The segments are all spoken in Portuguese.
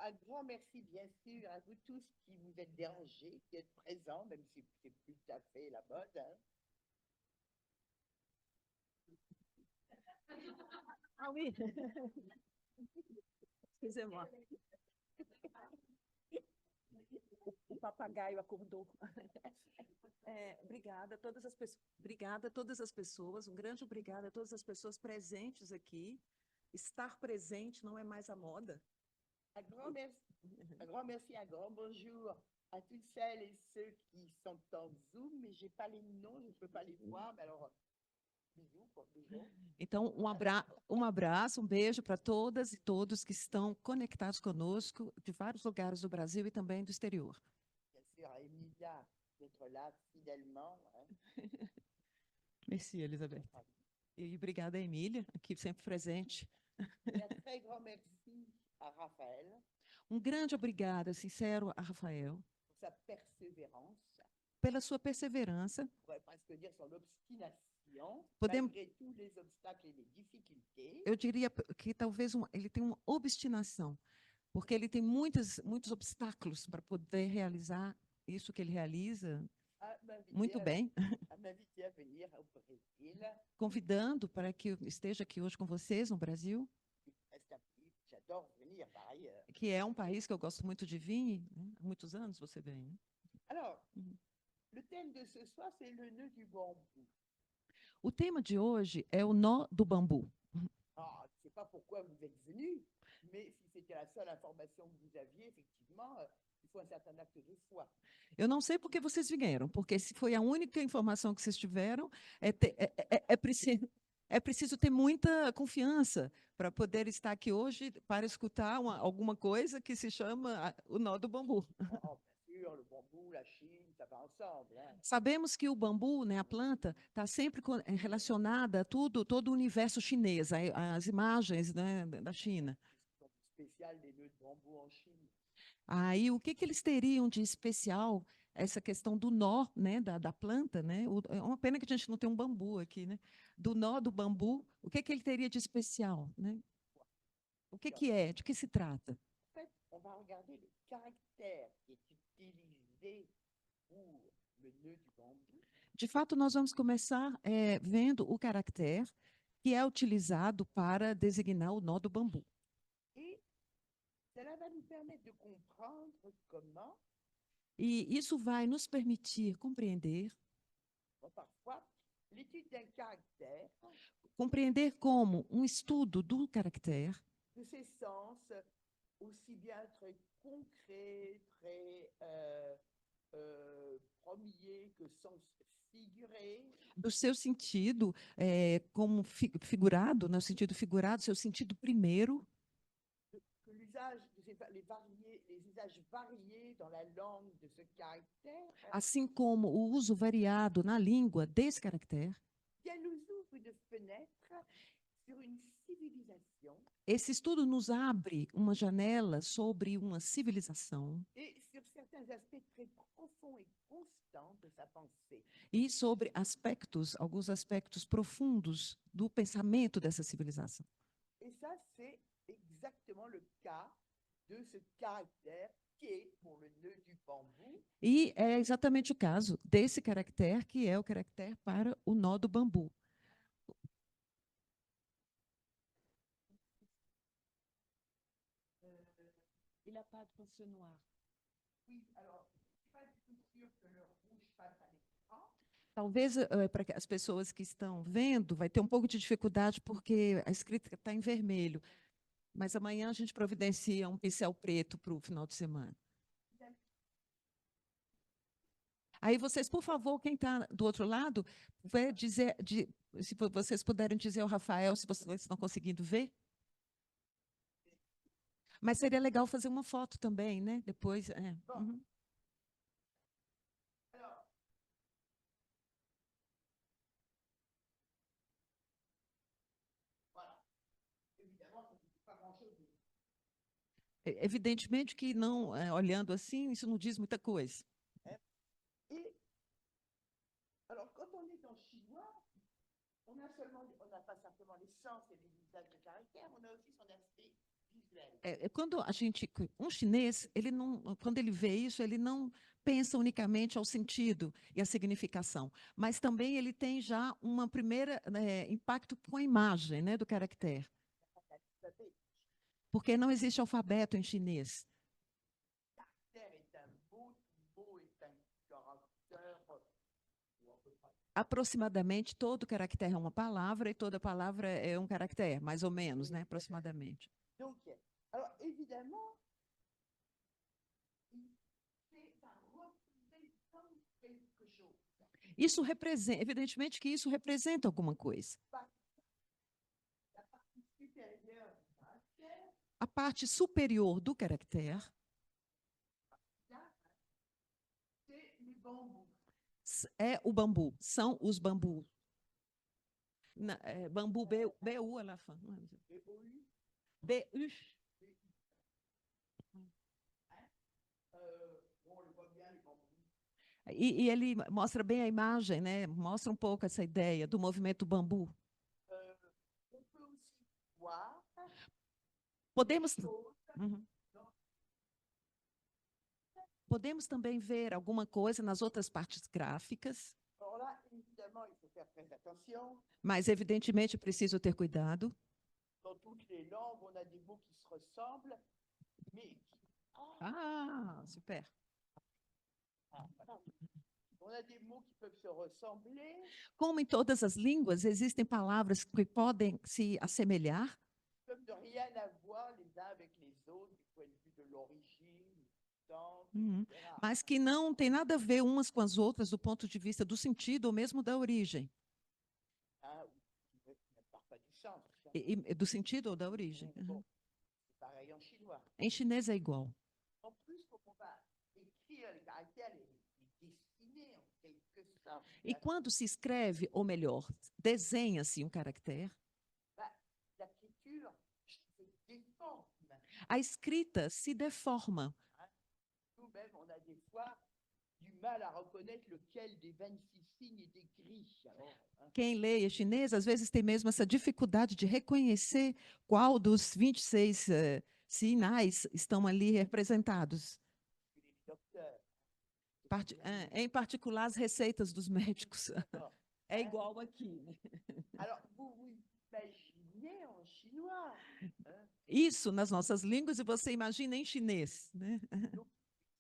un grand merci, bien sûr, à vous tous qui vous êtes dérangés, qui êtes présents, même si c'est plus tout à fait la mode. Hein. Ah oui, excusez-moi. O papagaio acordou. Obrigada a todas as pessoas, um grande obrigada a todas as pessoas presentes aqui. Estar presente não é mais a moda. Un grand merci, un grand bonjour à toutes celles et ceux qui sont en Zoom, mais je n'ai pas les noms, je ne peux pas les voir, mais alors, bisous, quoi, bisous. Então, um abraço, um beijo para todas e todos que estão conectados conosco de vários lugares do Brasil e também do exterior. Bien sûr, à Emilia d'être là fidèlement. Hein. Merci, Elizabeth. E obrigada, Emília, aqui sempre presente. Et un très grand merci à Raphaël Um grande obrigada, sincero, a Rafael, pour sa persévérance, pela sua perseverança. on pourrait presque dire son obstination, Podemos, malgré tous les obstacles et les difficultés. eu diria que talvez ele tem uma obstinação, porque ele tem muitos obstáculos para poder realizar isso que ele realiza muito bem, À m'inviter à venir au Brésil. convidando para que eu esteja aqui hoje com vocês no Brasil, C'est un pays que j'adore venir par ailleurs. que é um país que eu gosto muito de vir, né? Há muitos anos você vem. Né? Alors, le thème de ce soir, c'est le nœud du bambou. O tema de hoje é o nó do bambu. Ah, je ne sais pas pourquoi vous êtes venus, mais si c'était la seule information que vous aviez, effectivement, il faut un certain acte de foi. Eu não sei por que vocês vieram, porque se foi a única informação que vocês tiveram, é preciso ter muita confiança para poder estar aqui hoje para escutar alguma coisa que se chama o nó do bambu. Oh, bien sûr, le bambou, la Chine, ça va ensemble. Hein. Sabemos que o bambu, né, a planta, está sempre relacionada a todo o universo chinês, as imagens, né, da China. Spécial des nœuds de bambou en Chine. Aí, o que eles teriam de especial, essa questão do nó, né, da planta, né? É uma pena que a gente não tem um bambu aqui, né? Do nó do bambu, o que ele teria de especial, né? O que é? De que se trata? En fait, on va regarder le caractère qui est utilisé pour le nœud du bambou. De fato, nós vamos começar vendo o caractere que é utilizado para designar o nó do bambu. Et cela va nous permettre de comprendre comment, E isso vai nos permitir compreender, parfois, l'étude d'un caractère, compreender como um estudo do caractere, de ses sens, aussi bien très concrets, très premiers que sens figuré, do seu sentido como figurado, no sentido figurado, seu sentido primeiro, que l'usage, les usages variés dans la langue de ce caractère, assim como o uso variado na língua desse caractere. bien nous ouvre une fenêtre sur une civilisation Esse estudo nos abre uma janela sobre uma civilização et sur certains aspects très profonds et constants de sa pensée. e sobre alguns aspectos profundos do pensamento dessa civilização. Et ça, c'est exactement le cas de ce caractère qui est pour le nœud du bambou. E é exatamente o caso desse caractere, que é o caractere para o nó do bambu. Il n'a pas de pension noire. Oui, alors, je ne suis pas du tout sûre que le rouge passe à l'écran. Talvez para as pessoas que estão vendo, vai ter um pouco de dificuldade porque a escrita está em vermelho. Mas amanhã a gente providencia um pincel preto para o final de semana. Aí vocês, por favor, quem está do outro lado, vai dizer, se vocês puderem dizer ao Rafael se vocês estão conseguindo ver. Mas seria legal fazer uma foto também, né? Depois. Bon. Alors, voilà. Évidemment, ça ne dit pas grand-chose. Evidentemente que não, olhando assim, isso não diz muita coisa. Et alors, quand on est en chinois, on n'a pas simplement les sens et les usages de caractère, on a aussi son aspect visuel. quando a gente, um chinês, ele não, quando ele vê isso, ele não pensa unicamente ao sentido e à significação, mas também ele tem já uma primeira impacto com a imagem, né, do caractere, porque não existe alfabeto em chinês. Est un mot est un caractère. Aproximadamente todo caractere é uma palavra e toda palavra é um caractere, mais ou menos, né, aproximadamente. Donc, alors évidemment, ça représente quelque chose. Isso representa, evidentemente que isso representa alguma coisa. La partie supérieure du caractère, A parte superior do caractere là, c'est les bambous. é o bambu, são os bambus. Bambu BU, ela fala. BOU, BU. on le voit bien, les bambous. E ele mostra bem a imagem, né? Mostra um pouco essa ideia do movimento bambu. On peut aussi voir Podemos, choses Uhum. dans Podemos também ver alguma coisa nas outras partes gráficas, alors là, évidemment, il faut faire très attention. mas evidentemente preciso ter cuidado. Dans toutes les langues, on a des mots qui se ressemblent, mais qui... Super. Voilà. On a des mots qui peuvent se ressembler, Como em todas as línguas, existem palavras que podem se assemelhar, comme de rien à voir les uns avec les autres du point de vue de l'origine, du temps, Uhum. etc. mas que não tem nada a ver umas com as outras do ponto de vista do sentido ou mesmo da origem. Hein, ou qui ne partent pas du sens. Do sentido ou da origem. Bon, Uhum. c'est pareil en chinois. Em chinês é igual. En plus, quand on va écrire les caractères, les dessiner en quelque sorte, E quando se escreve, ou melhor, desenha-se um caractere, l'écriture se déforme. a escrita se deforma. Nous-mêmes, on a des fois du mal à reconnaître lequel des 26 signes est écrit. Alors, hein, Quem lê chinês, às vezes, tem mesmo essa dificuldade de reconhecer qual dos 26 sinais estão ali representados. chez les docteurs. Em particular, as receitas dos médicos. D'accord. É igual aqui. Né? Alors, vous imaginez en chinois. Hein, Isso nas nossas línguas, e você imagina em chinês. Né? donc,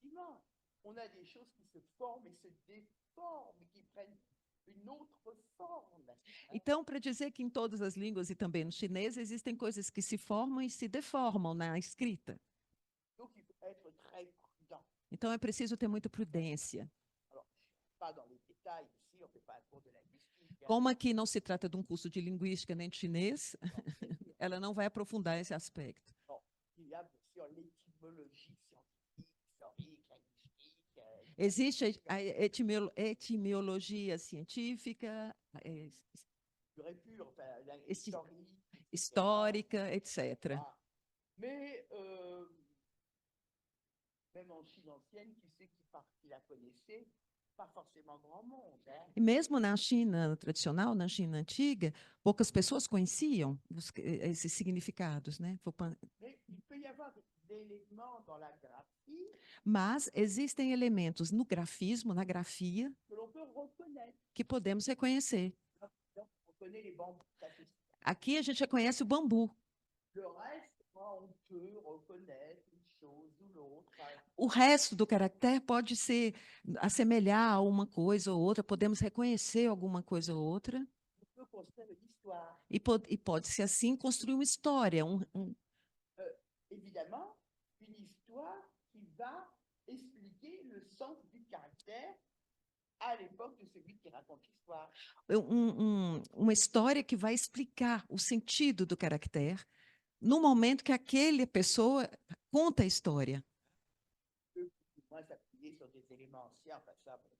effectivement, on a des choses qui se forment et se déforment, qui prennent une autre forme. Então, para dizer que em todas as línguas e também no chinês, existem coisas que se formam e se deformam na escrita. Donc, il faut être très prudent. Então, é preciso ter muita prudência. Alors, pas dans les détails ici, on ne fait pas un cours de linguistique. Hein. Como aqui não se trata de um curso de linguística nem de chinês, ela não vai aprofundar esse aspecto. Bon, il y a bien sûr l'étymologie scientifique, historique, linguistique. Existe a etimologia científica, Pure et pure, enfin, la Esti- historique, histórica, etc. Ah. Mais même en Chine ancienne, qui sait qui la connaissait? Pas forcément grand monde. Hein. E mesmo na China tradicional, na China antiga, poucas pessoas conheciam esses significados, né? Mais il peut y avoir des éléments dans la graphie Mas existem elementos no grafismo, na grafia, que l'on peut reconnaître. que podemos reconhecer. Donc, on connaît les bambous. Ça, c'est- Aqui a gente reconhece o bambu. Le reste, on peut reconnaître une chose ou l'autre. O resto do caractere pode se assemelhar a uma coisa ou outra, podemos reconhecer alguma coisa ou outra, On peut construire une histoire. e pode-se assim construir uma história, Évidemment, une histoire qui va expliquer le sens du caractère à l'époque de celui qui raconte l'histoire. uma história que vai explicar o sentido do caractere no momento que aquela pessoa conta a história. Moi, s'appuyer sur des éléments anciens, enfin ça, bon,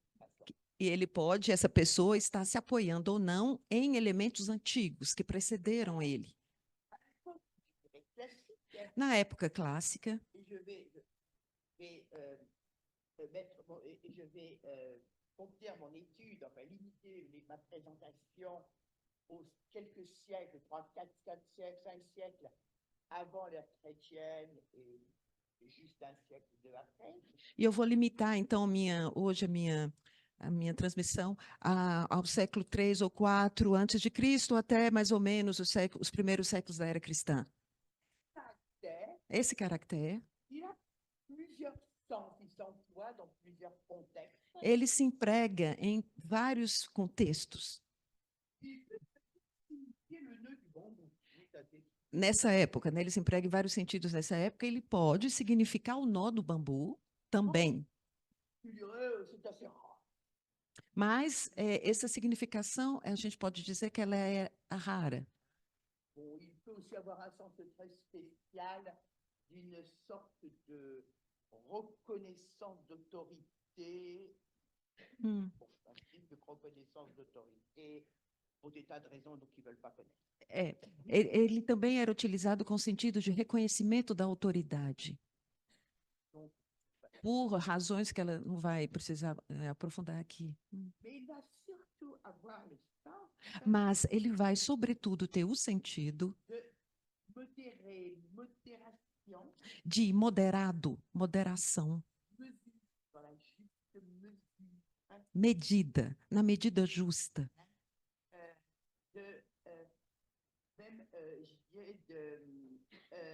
E ele pode, essa pessoa, estar se apoiando ou não em elementos antigos que precederam ele. classique. Hein. Na época clássica, Et je vais et je vais contenir mon étude, enfin limiter ma présentation aux quelques siècles, 3, 4 siècles, 5 siècles avant l'ère chrétienne et juste un siècle de après. E eu vou limitar, então, hoje a minha transmissão ao século 3 ou 4 antes de Cristo, até mais ou menos os primeiros séculos da era cristã. Caractère, Esse caractere, il a plusieurs sens, il s'emploie dans plusieurs contextes. ele se emprega em vários contextos. Il peut signifier le nœud du bambou. Oui, ça, c'est Nessa época, né, ele se emprega em vários sentidos nessa época, ele pode significar o nó do bambu também. c'est assez rare. Mas essa significação, a gente pode dizer que ela é rara. Bon, il peut aussi avoir un sens très spécial d'une sorte de reconnaissance d'autorité, Hum. bon, un type de reconnaissance d'autorité pour des tas de raisons donc ils ne veulent pas connaître. Ele também era utilizado com sentido de reconhecimento da autoridade, Donc, por razões que ela não vai precisar aprofundar aqui. mais il va surtout avoir le sens Mas ele vai, sobretudo, ter o sentido de modérer, modération, de moderado, moderação, mesure, dans la juste mesure, hein, medida, na medida justa. de, même, je dirais, de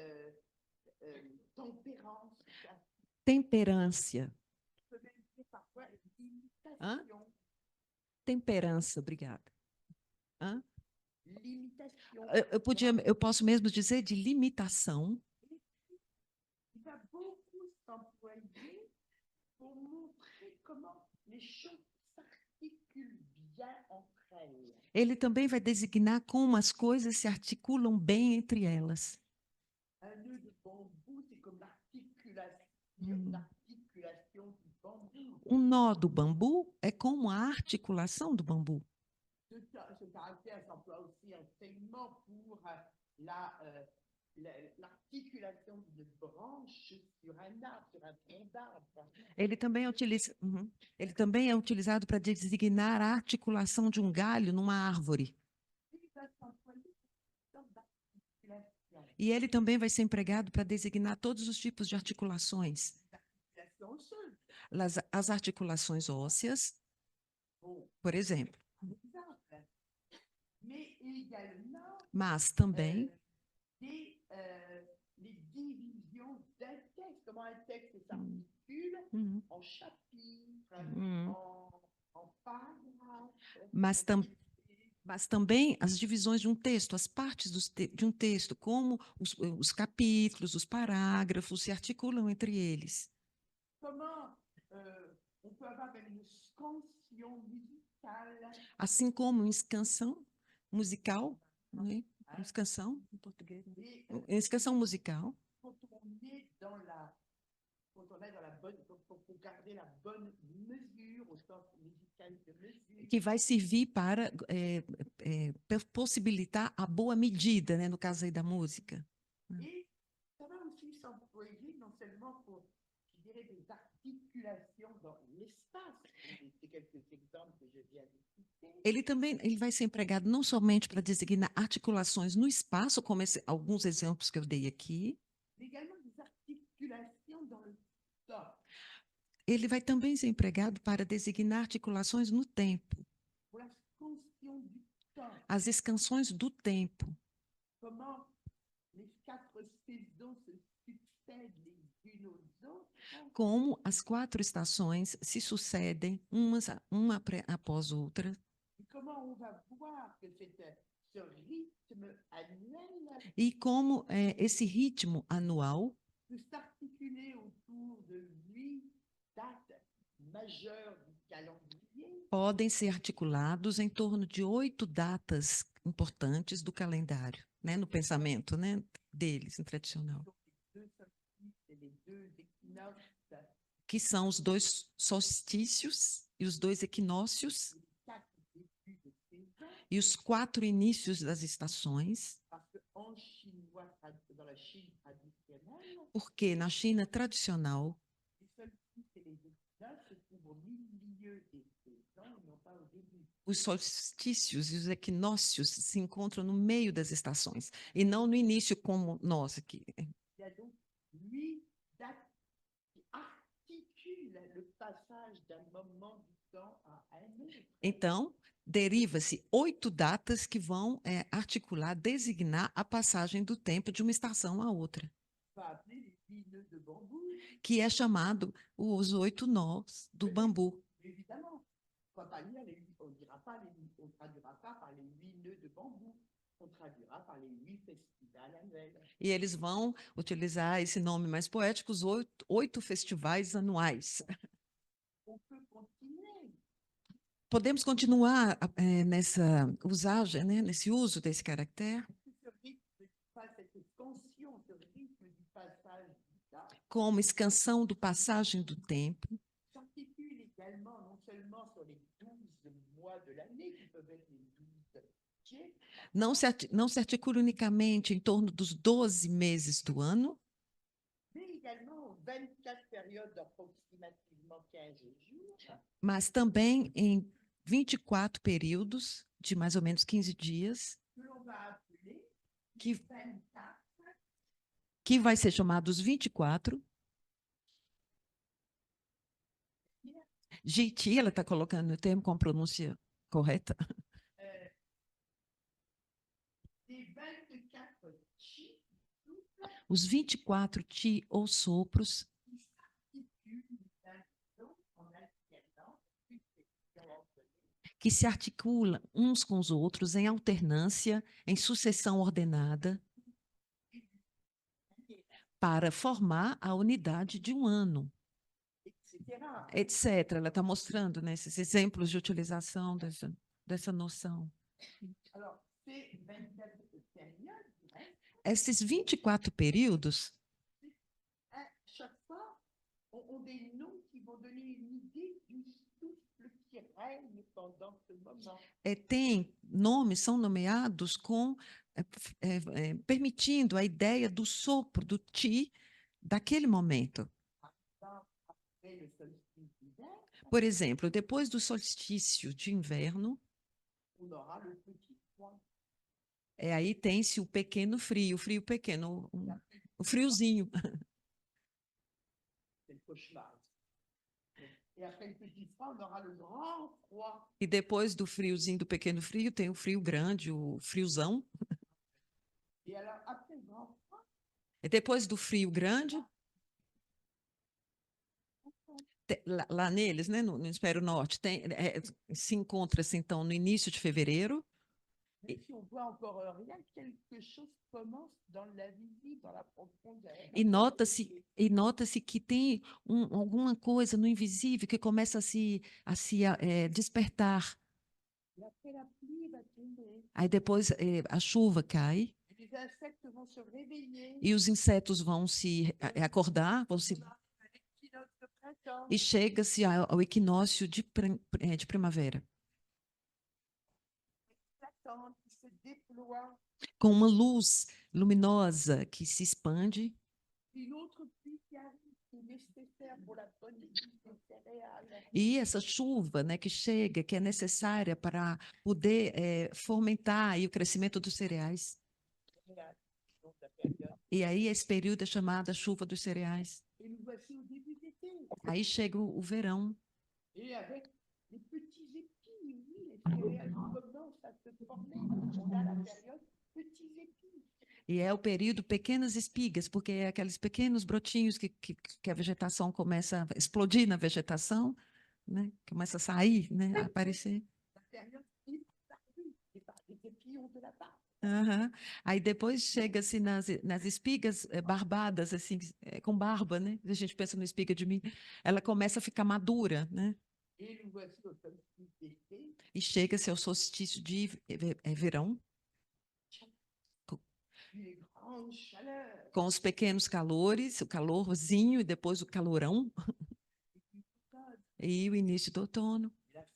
tempérance, hein, Temperância. on peut même dire parfois limitation, Hein? Temperança, obrigada. Hã? limitation. Eu posso mesmo dizer de limitação. Il va beaucoup s'employer pour montrer comment les choses s'articulent bien entre elles. Ele também vai designar como as coisas se articulam bem entre elas. Un nœud de bambou, c'est comme l'articulation, Mm. l'articulation du bambou. Um nó do bambu é como a articulação do bambu. Ce caractère s'emploie aussi enseignement pour l'articulation d'une branche sur un arbre, sur un tronc d'arbre. Ele também é utilizado para designar a articulação de um galho numa árvore. Il va s'employer dans l'articulation. E ele também vai ser empregado para designar todos os tipos de articulações. L'articulation osseuse. As articulações ósseas, Bon, por exemplo. par exemple. Mais également Mas também les divisions d'un texte, comment un texte s'articule en chapitres, en paragraphes. Mas também as divisões de um texto, as partes de um texto, como os capítulos, os parágrafos se articulam entre eles. Comment on peut avoir même une scansion musicale. Assim como uma canção musical, né? Canção em português. Canção musical. Quand on est dans la bonne, pour garder la bonne mesure, au sens musical de mesure. Que vai servir para possibilitar a boa medida, né? No caso aí da música. Et ça va aussi s'employer non seulement pour, je dirais, des articulations dans l'espace. C'est quelques exemples que je viens de citer. Ele vai ser empregado não somente para designar articulações no espaço, como alguns exemplos que eu dei aqui. Mais également des articulations dans le temps. Ele vai também ser empregado para designar articulações no tempo. Pour la scansion du temps. As escansões do tempo. Comment les 4 saisons se succèdent les unes aux autres. Como as 4 estações se sucedem uma após outra. Et comment on va voir que ce rythme annuel E como esse ritmo anual peut s'articuler autour de 8 dates majeures du calendrier. podem ser articulados em torno de 8 datas importantes do calendário, né, no pensamento, né, deles, em tradicional. Donc, les 2 solstices et les 2 équinoxes, Que são os 2 solstícios e os 2 equinócios les 4 débuts de saison, e os 4 inícios das estações, parce qu'en chinois, dans la Chine traditionnelle, porque na China tradicional les solstices et les équinoxes se trouvent au milieu des saisons et non pas au début. os solstícios e os equinócios se encontram no meio das estações, e não no início, como nós aqui. Il y a donc 8 dates qui articulent le passage d'un moment du temps à un autre. Então, deriva-se 8 datas que vão articular, designar a passagem do tempo de uma estação à outra, On va appeler les 8 nœuds de bambou. que é chamado os 8 nós do bambu. Évidemment, on va pas lire on dira pas on traduira pas par les 8 nœuds de bambou. On traduira par les 8 festivals annuels. E eles vão utilizar esse nome mais poético, os 8 festivais anuais. On peut continuer. Podemos continuar nessa usagem, né, nesse uso desse caractere, Ce rythme qui passe, cette extension, ce rythme du passage du temps, como escansão do passagem do tempo, s'articule également non seulement sur les 12 mois de l'année, qui peuvent être les 12 tiers, não se articula unicamente em torno dos 12 meses do ano, mais également aux 24 périodes d'approximativement 15 jours, mas também em 24 períodos de mais ou menos 15 dias, que l'on va appeler que, 24 que vai ser chamado os 24. GT, ela está colocando o termo com a pronúncia correta. des 24 chi Os 24 ti ou sopros qui s'articulent l'un l'autre en alternance, que se articulam uns com os outros em alternância, em sucessão ordenada, para formar a unidade de um ano, etc. etc. Ela está mostrando, né, esses exemplos de utilização dessa noção. Alors, ces 24 périodes, hein, Esses 24 períodos, chaque fois, ont des noms qui vont donner une idée du souffle qui règne pendant ce moment. são nomeados com permitindo a ideia do sopro, do ti, daquele momento. Après le solstice d'hiver, Por exemplo, depois do solstício de inverno, on aura le petit point. aí tem-se o pequeno frio, o frio pequeno, o friozinho. C'est le cauchemar. Et après le petit froid, on aura le grand froid. E depois do friozinho, do pequeno frio, tem o frio grande, o friozão. Et alors, après le grand froid, E depois do frio grande, lá neles, né, no hemisfério norte, se encontra-se então no início de fevereiro. même si on voit encore rien, quelque chose commence dans l'invisible, dans la profondeur. E nota-se que tem alguma coisa no invisível que começa a se despertar. Et après, la pluie va tomber. Aí depois a chuva cai Et les insectes vont se réveiller. e os insetos vão se acordar, vão se, On arrive à l'équinoxe de printemps. e chega-se ao equinócio de primavera, Éclatante qui se déploie. com uma luz luminosa que se expande Une autre pluie qui arrive, qui est nécessaire pour la bonne vie des céréales. e essa chuva, né, que chega, que é necessária para poder fomentar aí o crescimento dos cereais. Donc, la période. E aí esse período é chamado a chuva dos cereais. Et nous voici au début d'été. Aí chega o verão. Et avec les petits épis, oui, les céréales commencent à se former. On a la période petits épis. E é o período pequenas espigas, porque é aqueles pequenos brotinhos que a vegetação começa a explodir na vegetação, né? Começa a sair, né? A aparecer. La période tardive. Les épis ont de la barbe. Aham. Aí depois chega-se nas espigas barbadas, assim, com barba, né? A gente pensa no espiga de milho. Ela começa a ficar madura, né? Et nous voici au solstice d'été. E chega-se ao solstício de verão, Puis les grandes chaleurs. com os pequenos calores, o calorzinho e depois o calorão, e o início do outono, Et la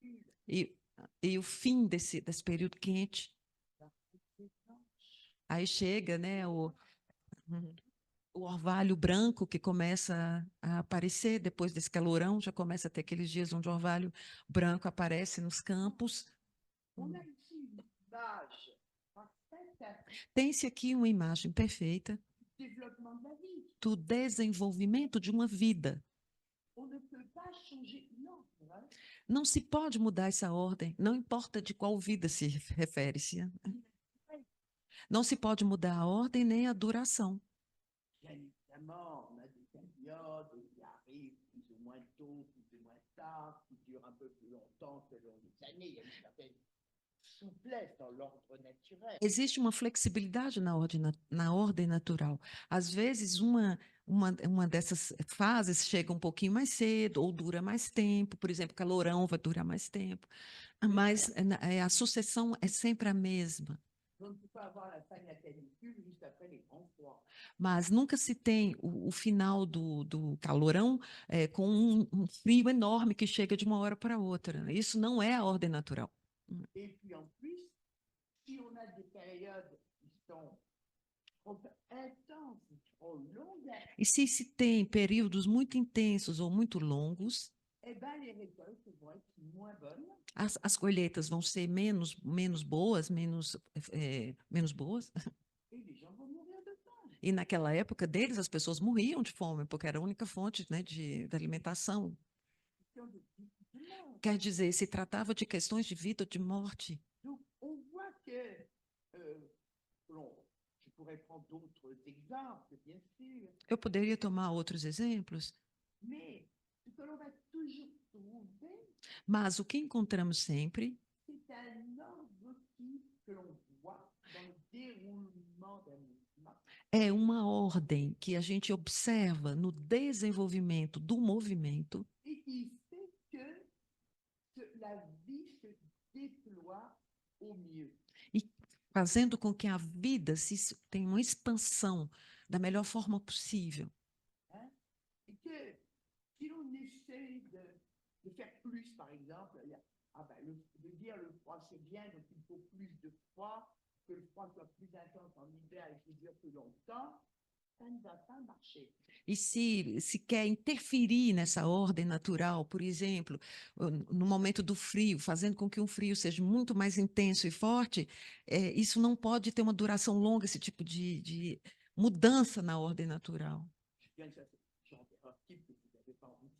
fin du cul. e o fim desse período quente. La poussée blanche. Aí chega, né, o orvalho branco que começa a aparecer depois desse calorão, já começa a ter aqueles dias onde o orvalho branco aparece nos campos. On a ici une image parfaite Tem-se aqui uma imagem perfeita du développement de la vie. do desenvolvimento de uma vida. On ne peut pas changer l'ordre. Hein. Não se pode mudar essa ordem, não importa de qual vida se refere-se. Não se pode mudar a ordem nem a duração. Bien évidemment, on a des périodes qui arrivent plus ou moins tôt, plus ou moins tard, qui durent un peu plus longtemps selon les années. Il y a une certaine souplesse dans l'ordre naturel. Existe uma flexibilidade na ordem natural. Às vezes, uma dessas fases chega um pouquinho mais cedo ou dura mais tempo. Por exemplo, calorão vai durar mais tempo. Mas a sucessão é sempre a mesma. On ne peut pas avoir la fin de la canicule juste après les grands froids. Mas nunca se tem o final do calorão com um frio enorme que chega de uma hora para outra. Isso não é a ordem natural. Et puis en plus, si on a des périodes qui sont trop intenses, trop longues, E se tem períodos muito intensos ou muito longos, eh ben, les récoltes vont être moins bonnes. as colheitas vão ser menos boas, menos boas. Et les gens vont mourir de faim. E naquela época deles, as pessoas morriam de fome, porque era a única fonte, né, de alimentação. Question de vie ou de mort. Quer dizer, se tratava de questões de vida ou de morte. Donc, on voit que, je pourrais prendre d'autres exemples, bien sûr, Eu poderia tomar outros exemplos, mais ce que l'on va toujours trouver, mas o que encontramos sempre c'est un ordre que l'on voit dans le déroulement d'un mouvement. é uma ordem que a gente observa no desenvolvimento do movimento Et qui fait que la vie se déploie au mieux. fazendo com que a vida tenha uma expansão da melhor forma possível. Hein? Et que si l'on essaie de faire plus, par exemple, de dire le froid c'est bien, donc il faut plus de froid, que le froid soit plus intense en hiver et qu'il dure plus longtemps, ça ne va pas marcher. E se quer interferir nessa ordem natural, por exemplo, no momento do frio, fazendo com que um frio seja muito mais intenso e forte, isso não pode ter uma duração longa, esse tipo de mudança na ordem natural. Je viens de faire ce genre d'erreur type que vous n'avez pas envie.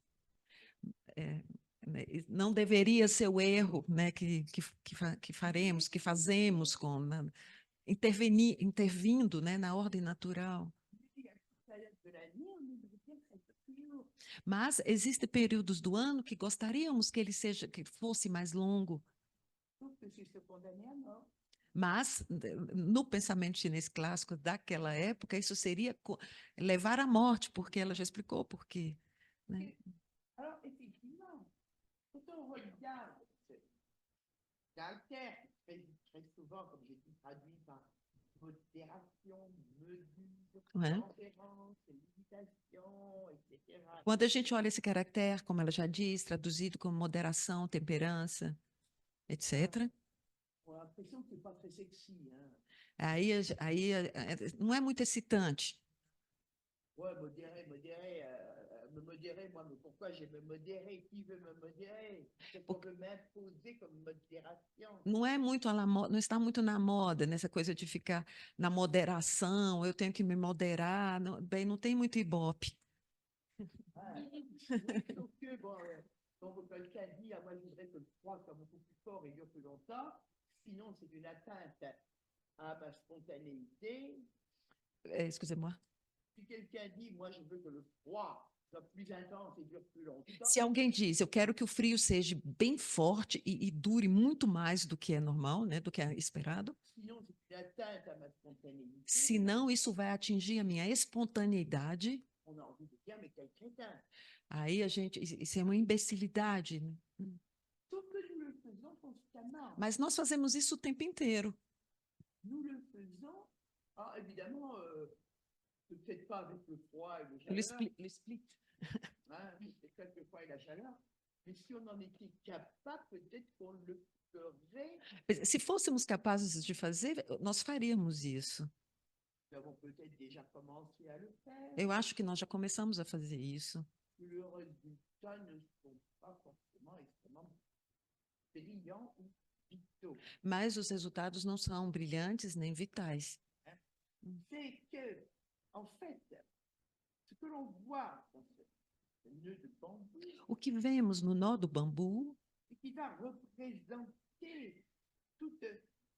Né, não deveria ser o erro, né, que faremos, que fazemos intervindo, né, na ordem natural. Il y a une période de l'année, on aimerait bien que ça soit plus lourd. Mas existem períodos do ano que gostaríamos que que fosse mais longo. Sauf que c'est se condamner à mort. Mas, no pensamento chinês clássico daquela época, isso seria levar à morte, porque ela já explicou por quê. Né? Alors, effectivement, quand on regarde ce caractère, très, très souvent, comme j'ai dit, traduit par modération, mesure, Ouais. tempérance, limitation, etc. Quando a gente olha esse caractere, como ela já diz, traduzido como moderação, temperança, etc., On a l'impression que c'est pas très sexy. Hein. aí não é muito excitante. Ouais, modérer, me modérer, moi, mais pourquoi je vais me modérer? Qui veut me modérer? Qu'est-ce qu'on veut m'imposer comme modération? Não é muito não está muito na moda, nessa coisa de ficar na moderação, eu tenho que me moderar, bem, não tem muito ibope. Ah, oui, sauf que, bon, donc quelqu'un dit, ah, moi je voudrais que le froid soit beaucoup plus fort et dure plus longtemps, sinon c'est une atteinte à ma spontanéité. Excusez-moi. Si quelqu'un dit, moi je veux que le froid soit plus intense et dure plus longtemps, Se alguém diz, eu quero que o frio seja bem forte e dure muito mais do que é normal, né, do que é esperado, sinon c'est une atteinte à ma spontanéité, senão isso vai atingir a minha espontaneidade, on a envie de dire, mais quel crétin. aí isso é uma imbecilidade. Né? Sauf que nous le faisons constamment. Mas nós fazemos isso o tempo inteiro. Nous le faisons, évidemment, peut-être pas avec le froid et le Le chaleur, split. hein, c'est quelquefois la chaleur, mais si on en était capable, peut-être qu'on le ferait. Se fôssemos capazes de fazer, nós faríamos isso. Nous avons peut-être déjà commencé à le faire. Eu acho que nós já começamos a fazer isso, Le résultat ne sont pas forcément extrêmement brillants ou vitaux. mas os resultados não são brilhantes nem vitais. C'est que, en fait, ce que l'on voit dans ce nœud de bambou, O que vemos no nó do bambu c'est qu'il va représenter toutes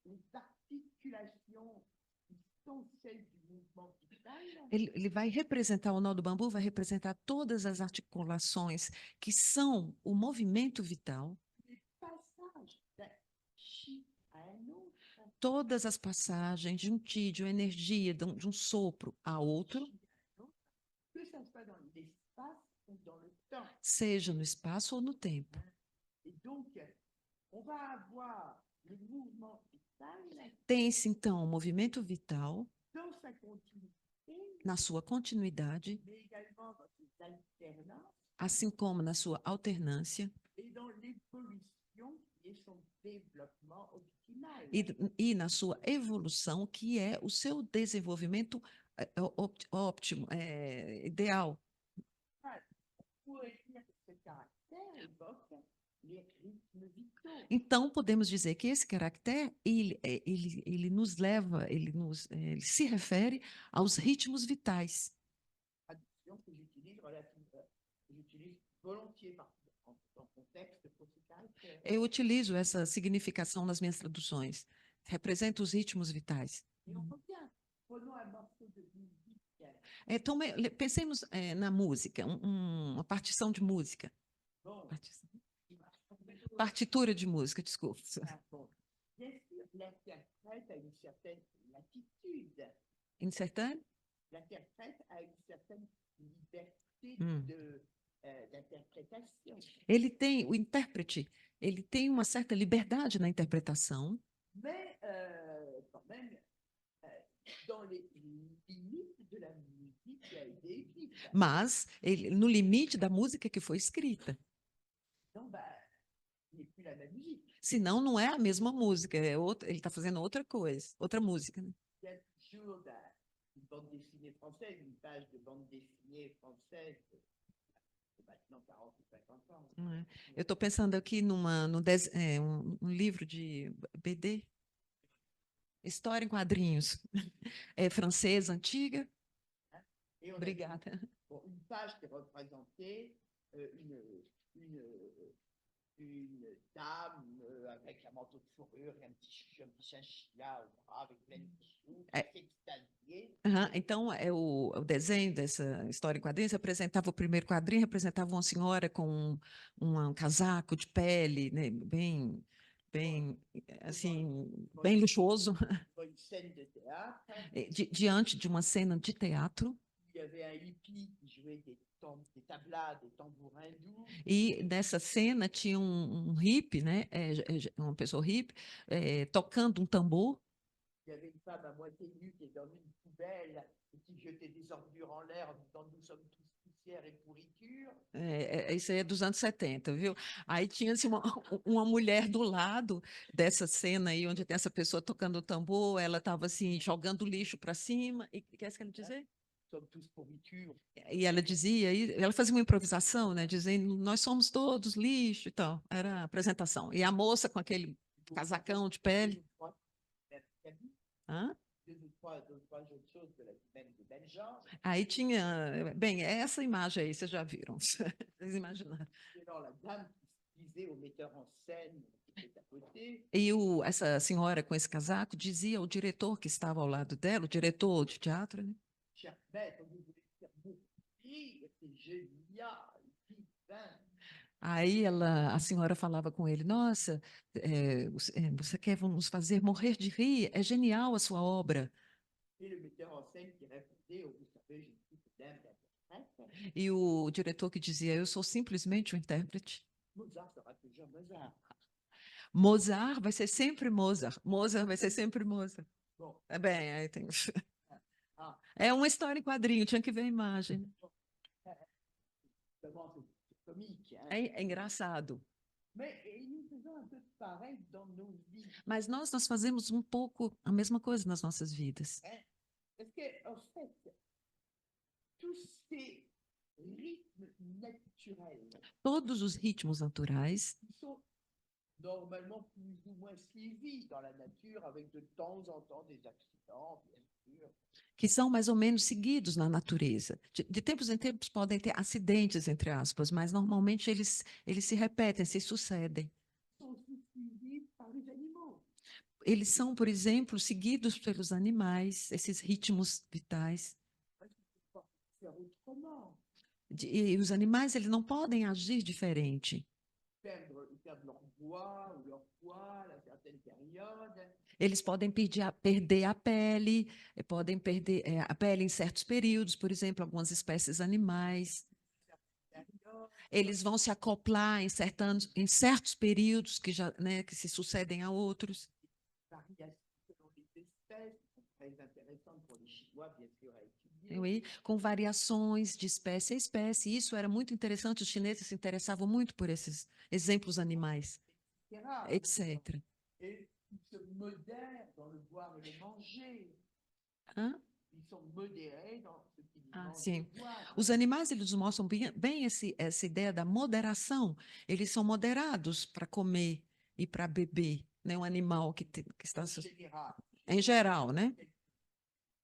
les articulations qui sont celles du mouvement vital, ele vai representar, o nó do bambu vai representar todas as articulações que são o movimento vital, les passages d'un chi à un autre, todas as passagens de um ti, de uma energia, de um sopro a outro, que ça soit dans l'espace ou dans le temps. seja no espaço ou no tempo. Et donc, on va avoir le mouvement vital Tem-se, então, o movimento vital dans sa continuité, na sua continuidade, mais également dans ses alternances assim como na sua alternância et dans l'évolution qui est son développement optimal. e na sua evolução, que é o seu desenvolvimento óptimo, ideal. On pourrait dire que ce caractère évoque les rythmes vitaux. Então, podemos dizer que esse caractere, ele nos leva, ele se refere aos ritmos vitais. Traduction que j'utilise volontiers en contexte pour ce caractère. Eu utilizo essa significação nas minhas traduções. Representa os ritmos vitais. Et on revient, prenons un morceau de musique. Então, pensemos na música, uma partição de música. Bon, Partitura de música, desculpa. bon. Bien sûr, l'interprète a une certaine latitude. Insertando? L'interprète a une certaine liberté Hum. d'interprétation. O intérprete, ele tem uma certa liberdade na interpretação, Mais quand même, dans les limites de la musique qui a été écrite. mas no limite da música que foi escrita. Non, bah, ce n'est plus la même musique. Senão, não é a mesma música, ele está fazendo outra coisa, outra música, né? Il y a toujours une bande dessinée française, une page de bande dessinée française, c'est maintenant 40 ou 50 ans. Não é? Eu estou pensando aqui um livro de BD, história em quadrinhos, francesa, antiga. Et on a Obrigada. bon, une page qui représentait une dame avec un manteau de fourrure et un petit chinchilla au bras avec plein de bijoux, qui s'est extasiée. Então, o desenho dessa história em quadrinhos representava o primeiro quadrinho, representava uma senhora com um casaco de pele, né, bem, assim, bem luxuoso, Une scène de théâtre, diante de uma cena de teatro. il y avait un hippie qui jouait des tablas, des tambourins doux. E nessa cena tinha um hippie, né, uma pessoa hippie, tocando um tambor. Il y avait une femme à moitié nue qui est dans une poubelle et qui jetait des ordures en l'air en disant nous sommes tous poussière et pourriture. Isso aí é dos anos 70, viu? Aí tinha assim, uma mulher do lado dessa cena aí, onde tem essa pessoa tocando o tambor, ela estava assim, jogando lixo para cima. E o que é que ela dizia? Somos tous pourriture. E ela dizia, ela fazia uma improvisação, né, dizendo, nós somos todos lixo e tal. Era a apresentação. E a moça com aquele casacão de pele. Hã? Aí tinha, bem, essa imagem aí, vocês já viram, vocês imaginaram. E essa senhora com esse casaco dizia ao diretor que estava ao lado dela, o diretor de teatro, né? Aí a senhora falava com ele, nossa, você quer nos fazer morrer de rir? É genial a sua obra. E o diretor que dizia, eu sou simplesmente um intérprete. Mozart vai ser sempre Mozart. Mozart vai ser sempre Mozart. É bem, aí tem... É uma história em quadrinho, tinha que ver a imagem. É engraçado. Mas nós fazemos um pouco a mesma coisa nas nossas vidas. Parce que, en fait, tous ces rythmes naturels Todos os ritmos naturais, qui sont normalement plus ou moins suivis dans la nature, avec de temps en temps des accidents, bien sûr. que são mais ou menos seguidos na natureza. De tempos em tempos podem ter acidentes, entre aspas, mas normalmente eles se repetem, se sucedem. Sont aussi suivis par les animaux. Eles são, por exemplo, seguidos pelos animais, esses ritmos vitais. Parce qu'ils ne peuvent pas faire autrement. E os animais, eles não podem agir diferente. Perdre leur bois ou leur poil à certaines périodes. Eles podem perder a pele, podem perder a pele em certos períodos, por exemplo, algumas espécies animais. Périodes, Eles vão se acoplar em certos períodos que, já, né, que se sucedem a outros. variations selon les espèces, qui sont très intéressantes pour les Chinois, bien sûr, à étudier. Oui, com variações de espécie a espécie. Isso era muito interessante, os chineses se interessavam muito por esses exemplos animais, etc. etc. Et ils se modèrent dans le boire et le manger. Hã? Ils sont modérés dans ce qu'ils Ah, mangent sim. et boivent. Os animais, eles mostram bem essa ideia da moderação. Eles são moderados para comer e para beber, né? Um animal que está... En général, Em geral, né?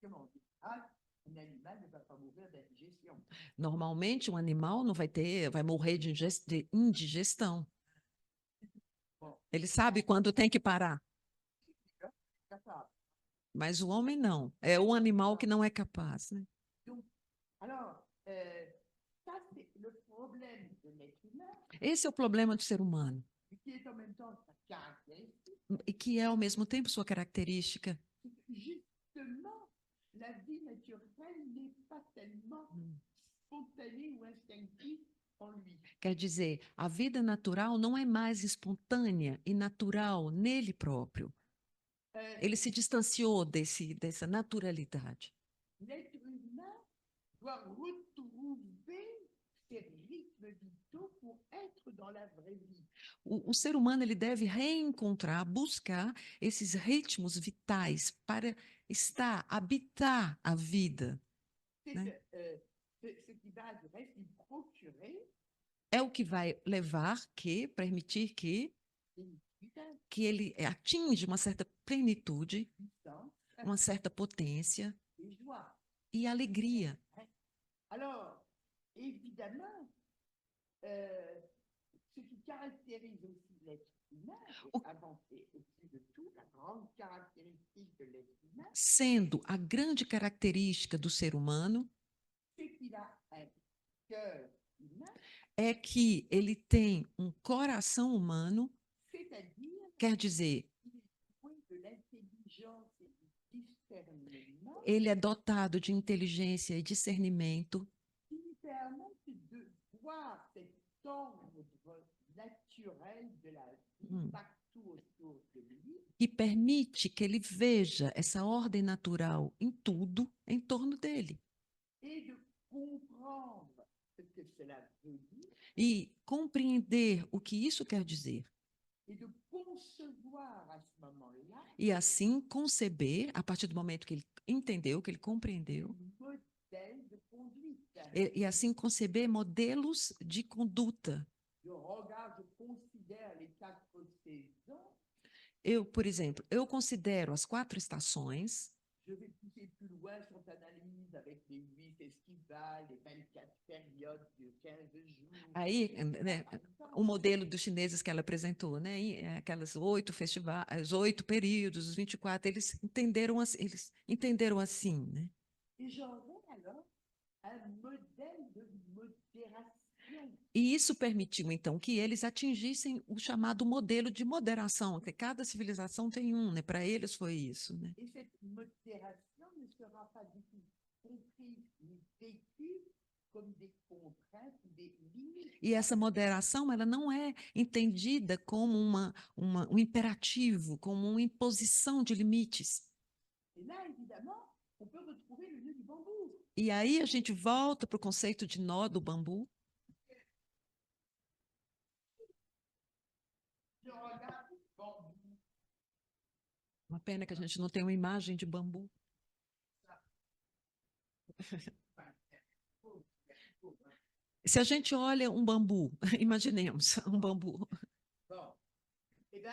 comment on dit, ah, un animal ne va pas mourir d'indigestion. Normalmente, um animal não vai morrer de indigestão. Bon, Ele sabe quando tem que parar, c'est capable. mas o homem não. É o animal que não é capaz, né? Donc, alors, ça, c'est le problème de l'être humain, Esse é o problema do ser humano, qui est en même temps sa caractéristique. e que é, ao mesmo tempo, sua característica. C'est que, justement, la vie naturelle n'est pas tellement spontanée ou instinctive en lui. Quer dizer, a vida natural não é mais espontânea e natural nele próprio. Euh, Ele se distanciou dessa naturalidade. L'être humain doit retrouver ses rythmes vitaux pour être dans la vraie vie. O ser humano ele deve reencontrar, buscar esses ritmos vitais para habitar a vida. C'est Né? ce qui va du reste lui procurer É o que vai levar permitir une puissance, que ele atinja uma certa plenitude, puissance uma certa potência et joie. e alegria. Alors, évidemment, ce qui caractérise aussi l'être humain, O- avant et au-dessus de tout, la grande caractéristique de l'être humain, Sendo a grande característica do ser humano c'est qu'il a un cœur humain, é que ele tem um coração humano, c'est-à-dire quer dizer, qu'il est doué de l'intelligence et du discernement ele é dotado de inteligência e discernimento qui lui permettent de voir cet ordre naturel de la vie partout autour de lui que permite que ele veja essa ordem natural em tudo em torno dele et de comprendre ce que cela veut dire e compreender o que isso quer dizer et de concevoir à ce moment-là e assim conceber, a partir do momento que ele entendeu, que ele compreendeu, un modèle de conduite. e assim conceber modelos de conduta. Je regarde, je considère les 4 saisons. Eu, por exemplo, eu considero as 4 estações. Je vais pousser plus loin son analyse avec les 8 festivals, les 24 périodes de 15 jours. Aí, né, o modelo dos chineses que ela apresentou, né, aquelas 8 festivais, 8 períodos, os 24, eles entenderam assim, né? Et j'aurai alors un modèle de modération. E isso permitiu, então, que eles atingissem o chamado modelo de moderação, que cada civilização tem um, né? Para eles foi isso, né? Et cette modération ne sera pas du tout comprise ni vécue comme des contraintes ou des limites. E essa moderação, ela não é entendida como um imperativo, como uma imposição de limites. Et là, évidemment, on peut retrouver le nœud du bambou. E aí a gente volta para o conceito de nó do bambu. Je regarde le bambou. Uma pena que a gente não tem uma imagem de bambu. Se a gente olha um bambu, imaginemos um bambu. Bon, eh bien,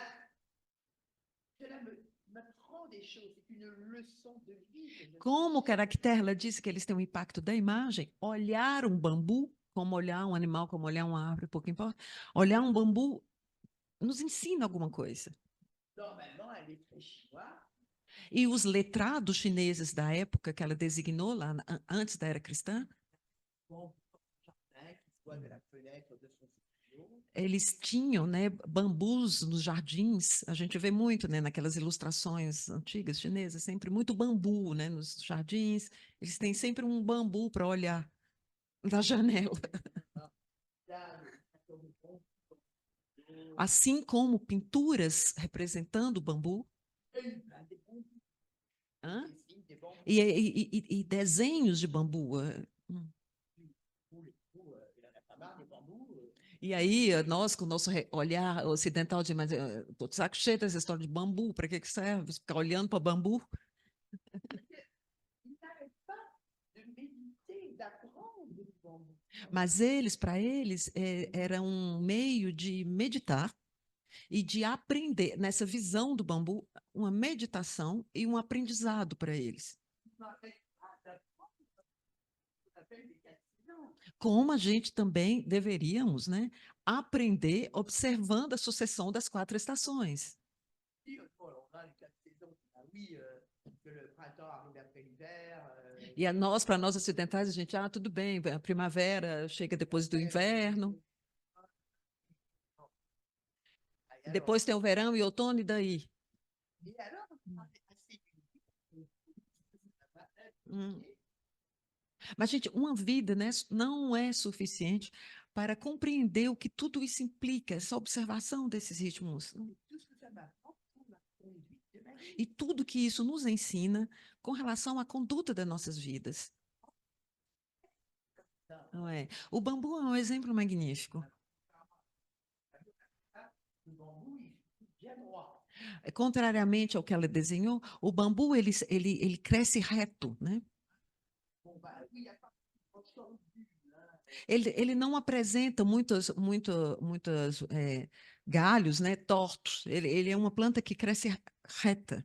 cela m'apprend des choses. C'est une leçon de vie que je Como o cherche. Caracterla disse que eles têm um impacto da imagem, olhar um bambu, como olhar um animal, como olhar uma árvore, pouco importa, olhar um bambu nos ensina alguma coisa. Normalement, elle est très chinoise. E os letrados chineses da época que ela designou, lá antes da era cristã, Bon, jardin qui voit de la fenêtre de son studio. eles tinham, né, bambus nos jardins. A gente vê muito, né, naquelas ilustrações antigas chinesas, sempre muito bambu, né, nos jardins. Eles têm sempre um bambu para olhar da janela. Là, le château de Pont, Assim como pinturas representando o bambu, des bons hã? dessins, des bons E desenhos de bambu. il en a pas marre des bambous. E aí, nós, com o nosso olhar ocidental, de mas tô de saco cheio dessa história de bambu, para que serve? Ficar olhando para bambu? Il n'arrête pas de méditer, d'apprendre du bambou. Mas eles, para eles, era um meio de meditar e de aprender, nessa visão do bambu, uma meditação e um aprendizado para eles. Il n'arrête pas d'apprendre ce qu'on appelle des castilans. Como a gente também deveríamos, né, aprender observando a sucessão das 4 estações. Puis, bon, alors, on a les 4 saisons. Ah oui, que le printemps arrive après l'hiver. E nós, para nós ocidentais, a gente, tudo bem, a primavera chega depois do inverno, Et alors, depois tem o verão e outono, e daí? et alors, assez unique. Hum. Mas, gente, uma vida, né, não é suficiente para compreender o que tudo isso implica, essa observação desses ritmos. Tout ce que ça m'apprend pour la conduite de ma vie. E tudo que isso nos ensina com relação à conduta das nossas vidas. Não é? O bambu é um exemplo magnífico. Le bambou, il est bien droit. Contrariamente ao que ela desenhou, o bambu ele cresce reto, né? Bon, bah oui, il n'y a pas de tordu, hein. Ele não apresenta muitos galhos, né, tortos. Ele é uma planta que cresce reta.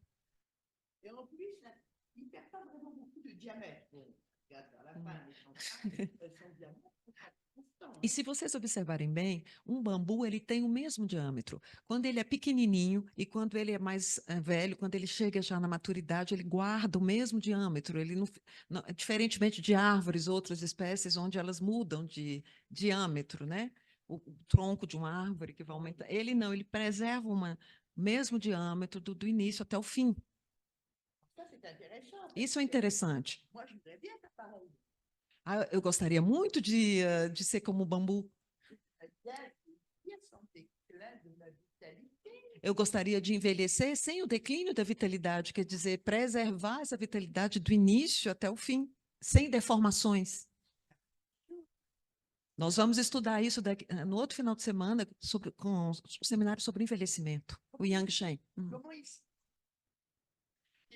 Et en plus, là, il ne perd pas vraiment beaucoup de diamètre. Bon, regarde, à la fin, les chansons, elles sont diamètre constant. E se vocês observarem bem, um bambu ele tem o mesmo diâmetro. Quando ele é pequenininho e quando ele é mais velho, quando ele chega já na maturidade, ele guarda o mesmo diâmetro. Ele diferentemente de árvores, outras espécies, onde elas mudam de diâmetro, né? O tronco de uma árvore que vai aumentar. Ele não, ele preserva o mesmo diâmetro do início até o fim. Ça, c'est intéressant. parce Isso é que interessante. Moi, je voudrais bien faire pareil. Eu gostaria muito de ser como o bambu. Bien santé, plein de la vitalité. Eu gostaria de envelhecer sem o declínio da vitalidade, quer dizer, preservar essa vitalidade do início até o fim, sem deformações. Nós vamos estudar isso no outro final de semana com o seminário sobre envelhecimento, o Yang Shen. Comment ils...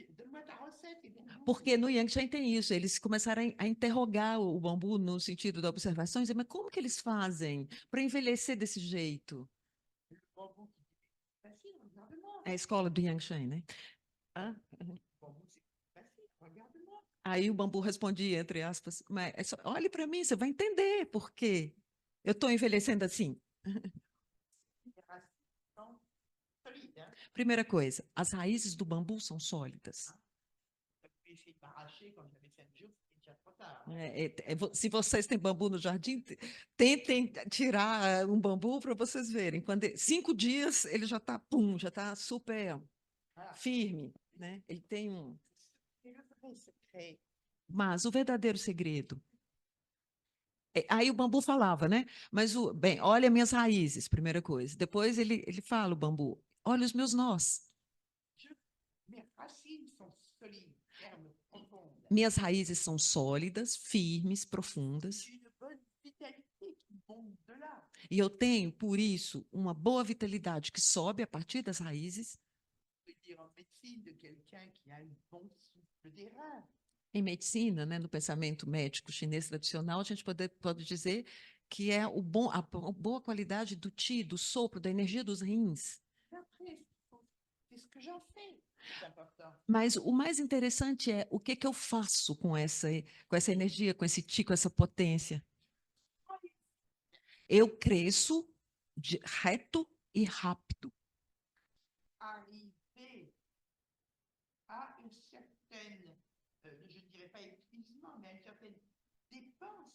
Donne-moi ta recette. Évidemment. Porque no Yang Shen tem isso, eles começaram a interrogar o bambu no sentido da observação, e dizer, mas como que eles fazem para envelhecer desse jeito? Le bambou qui dit, facile, regarde-moi. É a escola do Yang Shen, né? Ah, Le bambou, c'est facile, regarde-moi. aí o bambu respondia, entre aspas, mas olhe para mim, você vai entender por quê eu estou envelhecendo assim. Les racines sont solides. Hein. Primeira coisa, as raízes do bambu são sólidas. J'ai essayé de m'arracher quand j'avais 5 jours, c'était déjà trop tard. Hein. Se vocês têm bambu no jardim, tentem tirar um bambu para vocês verem. Quando 5 dias ele já está, já está super Voilà. firme, né? Ele tem um. C'est le vrai secret. Mas o verdadeiro segredo. Aí o bambu falava, né? Mas bem, olha minhas raízes, primeira coisa. Depois ele fala o bambu, olha os meus nós. Mes racines sont solides, fermes, profondes. Minhas raízes são sólidas, firmes, profundas. J'ai une bonne vitalité qui monte de là. E eu tenho, por isso, uma boa vitalidade que sobe a partir das raízes. Je veux dire en médecine de quelqu'un qui a un bon souffle d'airain. Em medicina, né, no pensamento médico chinês tradicional, a gente pode dizer que é a boa qualidade do qi, do sopro, da energia dos rins. Après, c'est ce que j'en fais, c'est important. Mas o mais interessante é o que eu faço com essa energia, com esse qi, com essa potência. Eu cresço reto e rápido. Arriver à une certaine, je ne dirais pas épuisement, mais à une certaine dépense.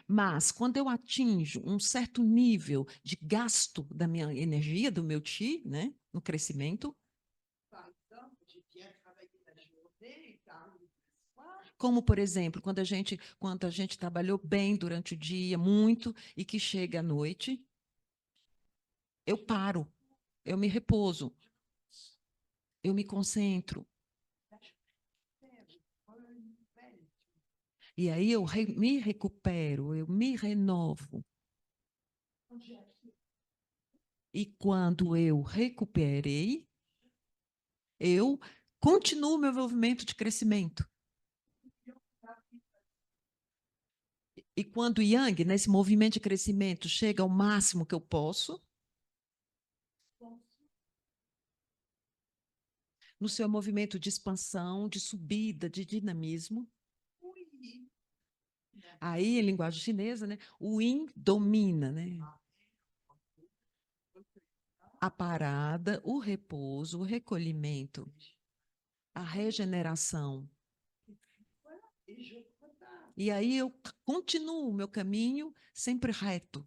Mas quando eu atinjo um certo nível de gasto da minha energia, do meu qi, né, no crescimento, Par exemple, j'ai bien travaillé la journée et t'arrives le soir, como, por exemplo, quando a gente trabalhou bem durante o dia, muito, e que chega à noite, eu paro, eu me repouso, eu me concentro. je renouvelle. E aí eu me recupero, eu me renovo. Quand j'ai acquis E quando eu recuperei, eu continuo meu movimento de crescimento. E quando o Yang, nesse movimento de crescimento, chega ao máximo que eu posso, no seu movimento de expansão, de subida, de dinamismo, oui, aí, em linguagem chinesa, né, o Yin domina, né? A parada, o repouso, o recolhimento, a regeneração. voilà, et je repars. E aí eu continuo o meu caminho sempre reto.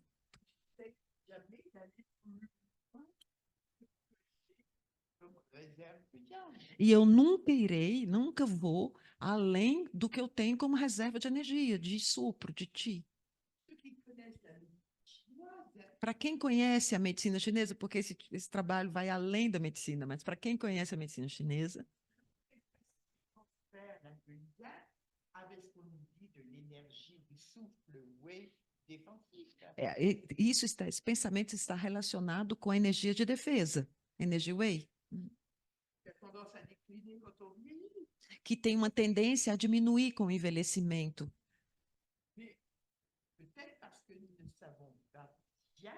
Jamais d'aller plus loin comme réserve de yang. E eu nunca irei, nunca vou além do que eu tenho como reserva de energia, de sopro, de qi. Ceux qui connaissent la médecine chinoise, Para quem conhece a medicina chinesa, porque esse trabalho vai além da medicina, mas para quem conhece a medicina chinesa, faire un peu lien avec ce qu'on nous dit de l'énergie du souffle wei défensif. esse pensamento está relacionado com a energia de defesa, energia Wei, Qui a tendance à décliner quand on vieillit. que tem uma tendência a diminuir com o envelhecimento. Mais peut-être parce que nous ne savons pas bien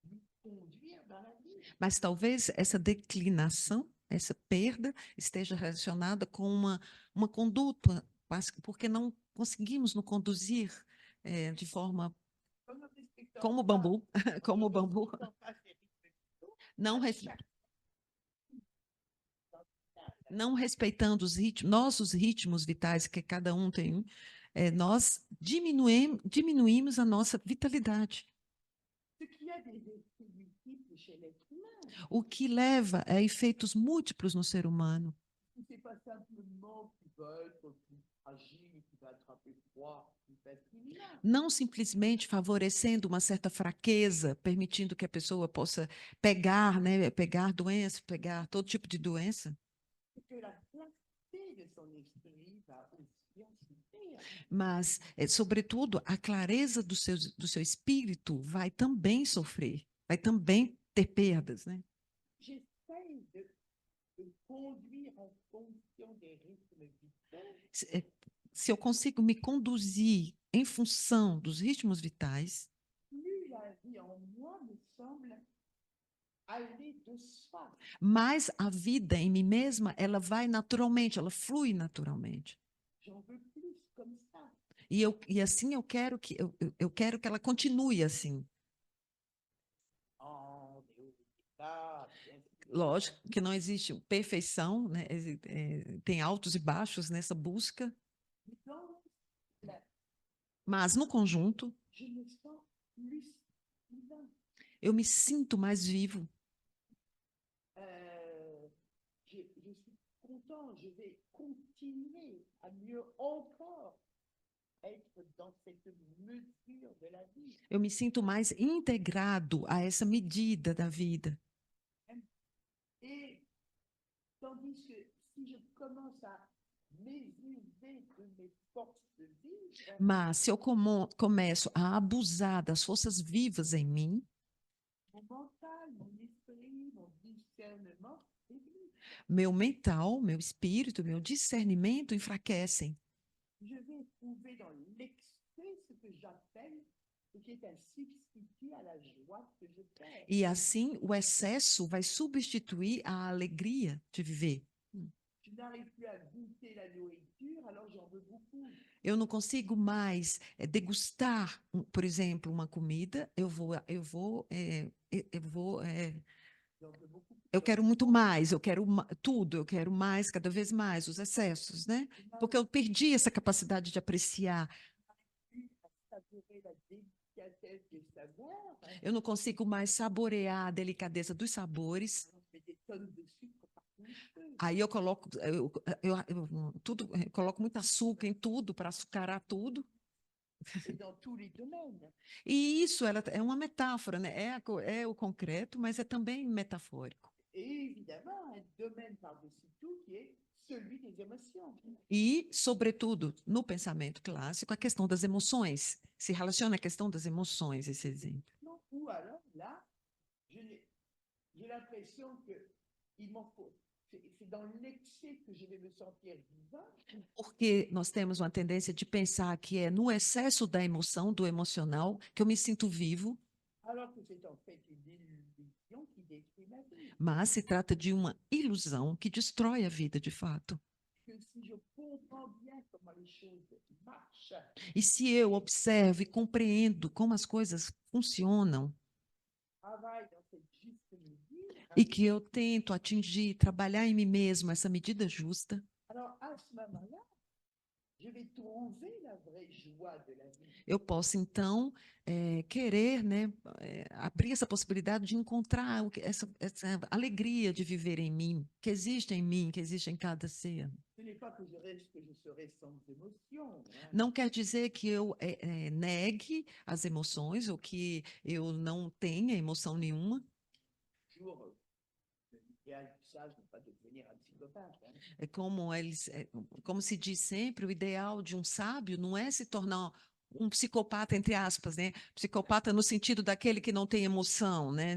nous conduire dans la vie. Mas talvez essa declinação, essa perda, esteja relacionada com uma conduta, porque não conseguimos nos conduzir de forma Comme nous respectons como o pas, bambu, como o bambu, respectons pas ces rythmes vitaux, não, à res- chaque não respeitando os ritmos, nossos ritmos vitais, que cada um tem, nós diminuímos a nossa vitalidade, ce qui a des effets multiples chez l'être humain. o que leva a efeitos múltiplos no ser humano. Ce n'est pas simplement qu'il va être plus fragile, qu'il va attraper froid plus facilement. Não simplesmente favorecendo uma certa fraqueza, permitindo que a pessoa possa pegar, né, pegar doença, pegar todo tipo de doença, C'est que la clarté de son esprit va aussi en souffrir. mas, sobretudo, a clareza do seu espírito vai também sofrer, vai também ter perdas, né? J'essaye de conduire en fonction des rythmes vitaux. Se eu consigo me conduzir em função dos ritmos vitais, Plus la vie en moi me semble aller de soi. mais a vida em mim mesma, ela vai naturalmente, ela flui naturalmente. J'en veux plus comme ça. E assim eu quero que ela continue assim. En état, bien sûr. Lógico que não existe perfeição, né? Tem altos e baixos nessa busca, Mais dans la- mas no conjunto je me sens plus vivant. eu me sinto mais vivo. Je suis content, je vais continuer à mieux encore être dans cette mesure de la vie. Eu me sinto mais integrado a essa medida da vida. Et tandis que si je commence à m'épuiser de mes forces vives, Mas se eu começo a abusar das forças vivas em mim, mon mental, mon esprit, mon discernement évolue. meu mental, meu espírito, meu discernimento enfraquecem. Je vais trouver dans l'excès ce que j'appelle, ce qui est un substitut à la joie que je perds. E assim, o excesso vai substituir a alegria de viver. Je n'arrive plus à goûter la nourriture, alors j'en veux beaucoup. Eu não consigo mais degustar, por exemplo, uma comida. J'en veux beaucoup plus. Eu quero muito mais, eu quero tudo, eu quero mais, cada vez mais, os excessos, né? Je Porque eu perdi essa capacidade de apreciar. n'arrive plus à savourer la délicatesse des saveurs. Eu não consigo mais saborear a delicadeza dos sabores. Alors je mets des tonnes de sucre partout où je peux. Aí eu coloco, eu coloco muito açúcar em tudo para açucarar tudo. Et dans tous les domaines. E isso é uma metáfora, né? É o concreto, mas é também metafórico. Et évidemment, un domaine par-dessus tout qui est celui des émotions. E, sobretudo, no pensamento clássico, a questão das emoções. Se relaciona à questão das emoções, esse exemplo. Non, ou alors, là, j'ai l'impression que il m'en faut. C'est dans l'excès que je vais me sentir vivant. Porque nós temos uma tendência de pensar que é no excesso da emoção, do emocional, que eu me sinto vivo, Alors que c'est en fait une illusion qui détruit ma vie. mas se trata de uma ilusão que destrói a vida de fato. Que si je comprends bien comment les choses marchent, E se eu observo e compreendo como as coisas funcionam, travaille dans cette juste mesure, e que eu tento atingir, trabalhar em mim mesmo essa medida justa, alors à ce moment-là, je vais trouver la vraie joie de la vie. eu posso então querer, né, abrir essa possibilidade de encontrar essa alegria de viver em mim, que existe em mim, que existe em cada ser. Ce n'est pas que je serai sans émotion. Hein. Não quer dizer que eu negue as emoções ou que eu não tenha emoção nenhuma. Toujours, l'idéal du sage n'est pas de devenir un psychopathe. Hein. É como se diz sempre, o ideal de um sábio não é se tornar um psicopata, entre aspas, né? Psicopata no sentido daquele que não tem emoção, né?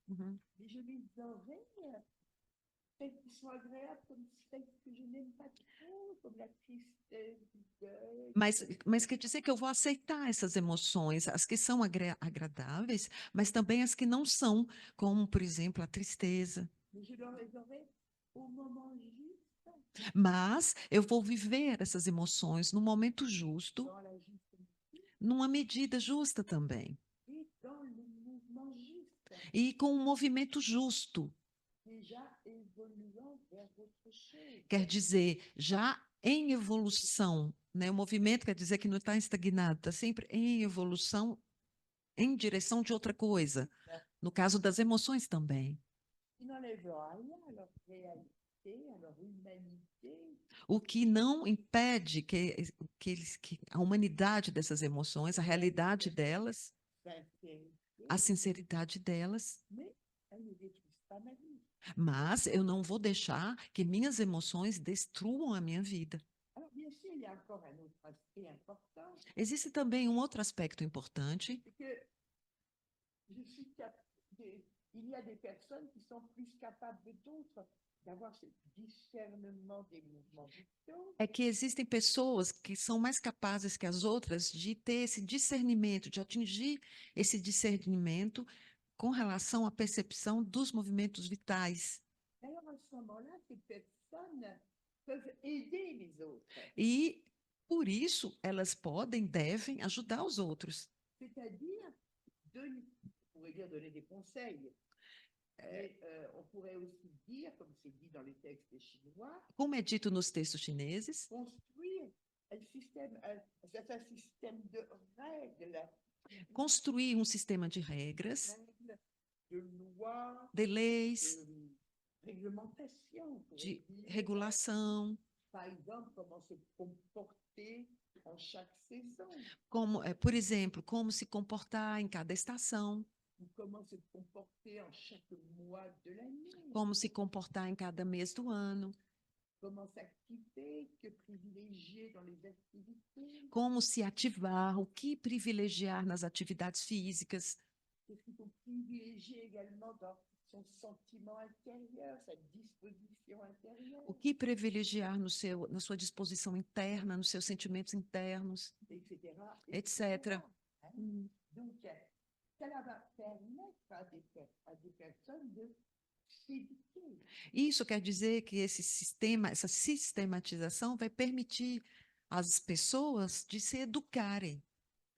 Uhum. Mais je les aurai, celles qui sont agréables comme celles que je n'aime pas trop, comme la tristesse, du deuil. Mas quer dizer que eu vou aceitar essas emoções, as que são agradáveis, mas também as que não são, como, por exemplo, a tristeza. Mais je les aurai au moment juste, Mas eu vou viver essas emoções no momento justo, dans la juste mesure numa medida justa também, et dans le mouvement juste, e com um movimento justo. déjà évoluant vers autre chose. Quer dizer, já em evolução, né? O movimento quer dizer que não está estagnado, está sempre em evolução, em direção de outra coisa. No caso das emoções também. Qui n'enlève rien à leur réalité, à leur humanité, O que não impede que a humanidade dessas emoções, a realidade delas, sincérité, a sinceridade delas, mais elles ne détruisent pas ma vie. mas eu não vou deixar que minhas emoções destruam a minha vida. Alors, bien sûr, il y a encore un autre aspect important, Existe também um outro aspecto importante, c'est que il y a des personnes qui sont plus capables que d'autres d'avoir ce discernement des mouvements vitaux. é que existem pessoas que são mais capazes que as outras de ter esse discernimento, de atingir esse discernimento com relação à percepção dos movimentos vitais. Alors, à ce moment-là, ces personnes peuvent aider les autres, E, por isso, elas podem, devem ajudar os outros. c'est-à-dire, on pourrait dire donner des conseils, mais on pourrait aussi dire, comme c'est dit dans les textes chinois, Como é dito nos textos chineses, construire un certain système de règles, construir um sistema de regras, de lois, de leis, de réglementation, on pourrait de dire. regulação, Par exemple, comment se comporter en chaque saison, como, por exemplo, como se comportar em cada estação, ou comment se comporter en chaque mois de l'année, como se comportar em cada mês do ano, comment s'activer, que privilégier dans les activités, como se ativar, o que privilegiar nas atividades físicas, qu'est-ce qu'il faut privilégier également dans son sentiment intérieur, sa disposition intérieure, O que privilegiar na sua disposição interna, nos seus sentimentos internos, etc. etc. Hein. Hum. Donc, cela va permettre à des personnes de s'éduquer. Isso quer dizer que esse sistema, essa sistematização vai permitir às pessoas de se educarem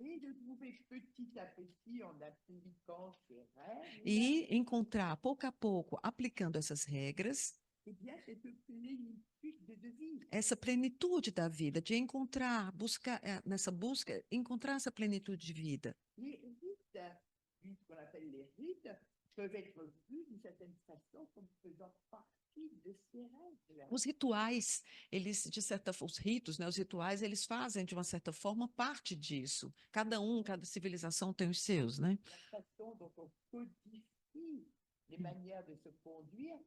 Et de trouver petit à petit, en appliquant ces règles, e encontrar, pouco a pouco, aplicando essas regras, eh bien, cette plénitude de vie. essa plenitude da vida, de encontrar, buscar, nessa busca, encontrar essa plenitude de vida. Les rites, ce qu'on appelle les rites, peuvent être vus d'une certaine façon comme faisant partie de ces règles. Os rituais, eles, de certa forma, os ritos, né, os rituais, eles fazem, de uma certa forma, parte disso. Cada civilização tem os seus, né? La façon dont on codifie les manières de se conduire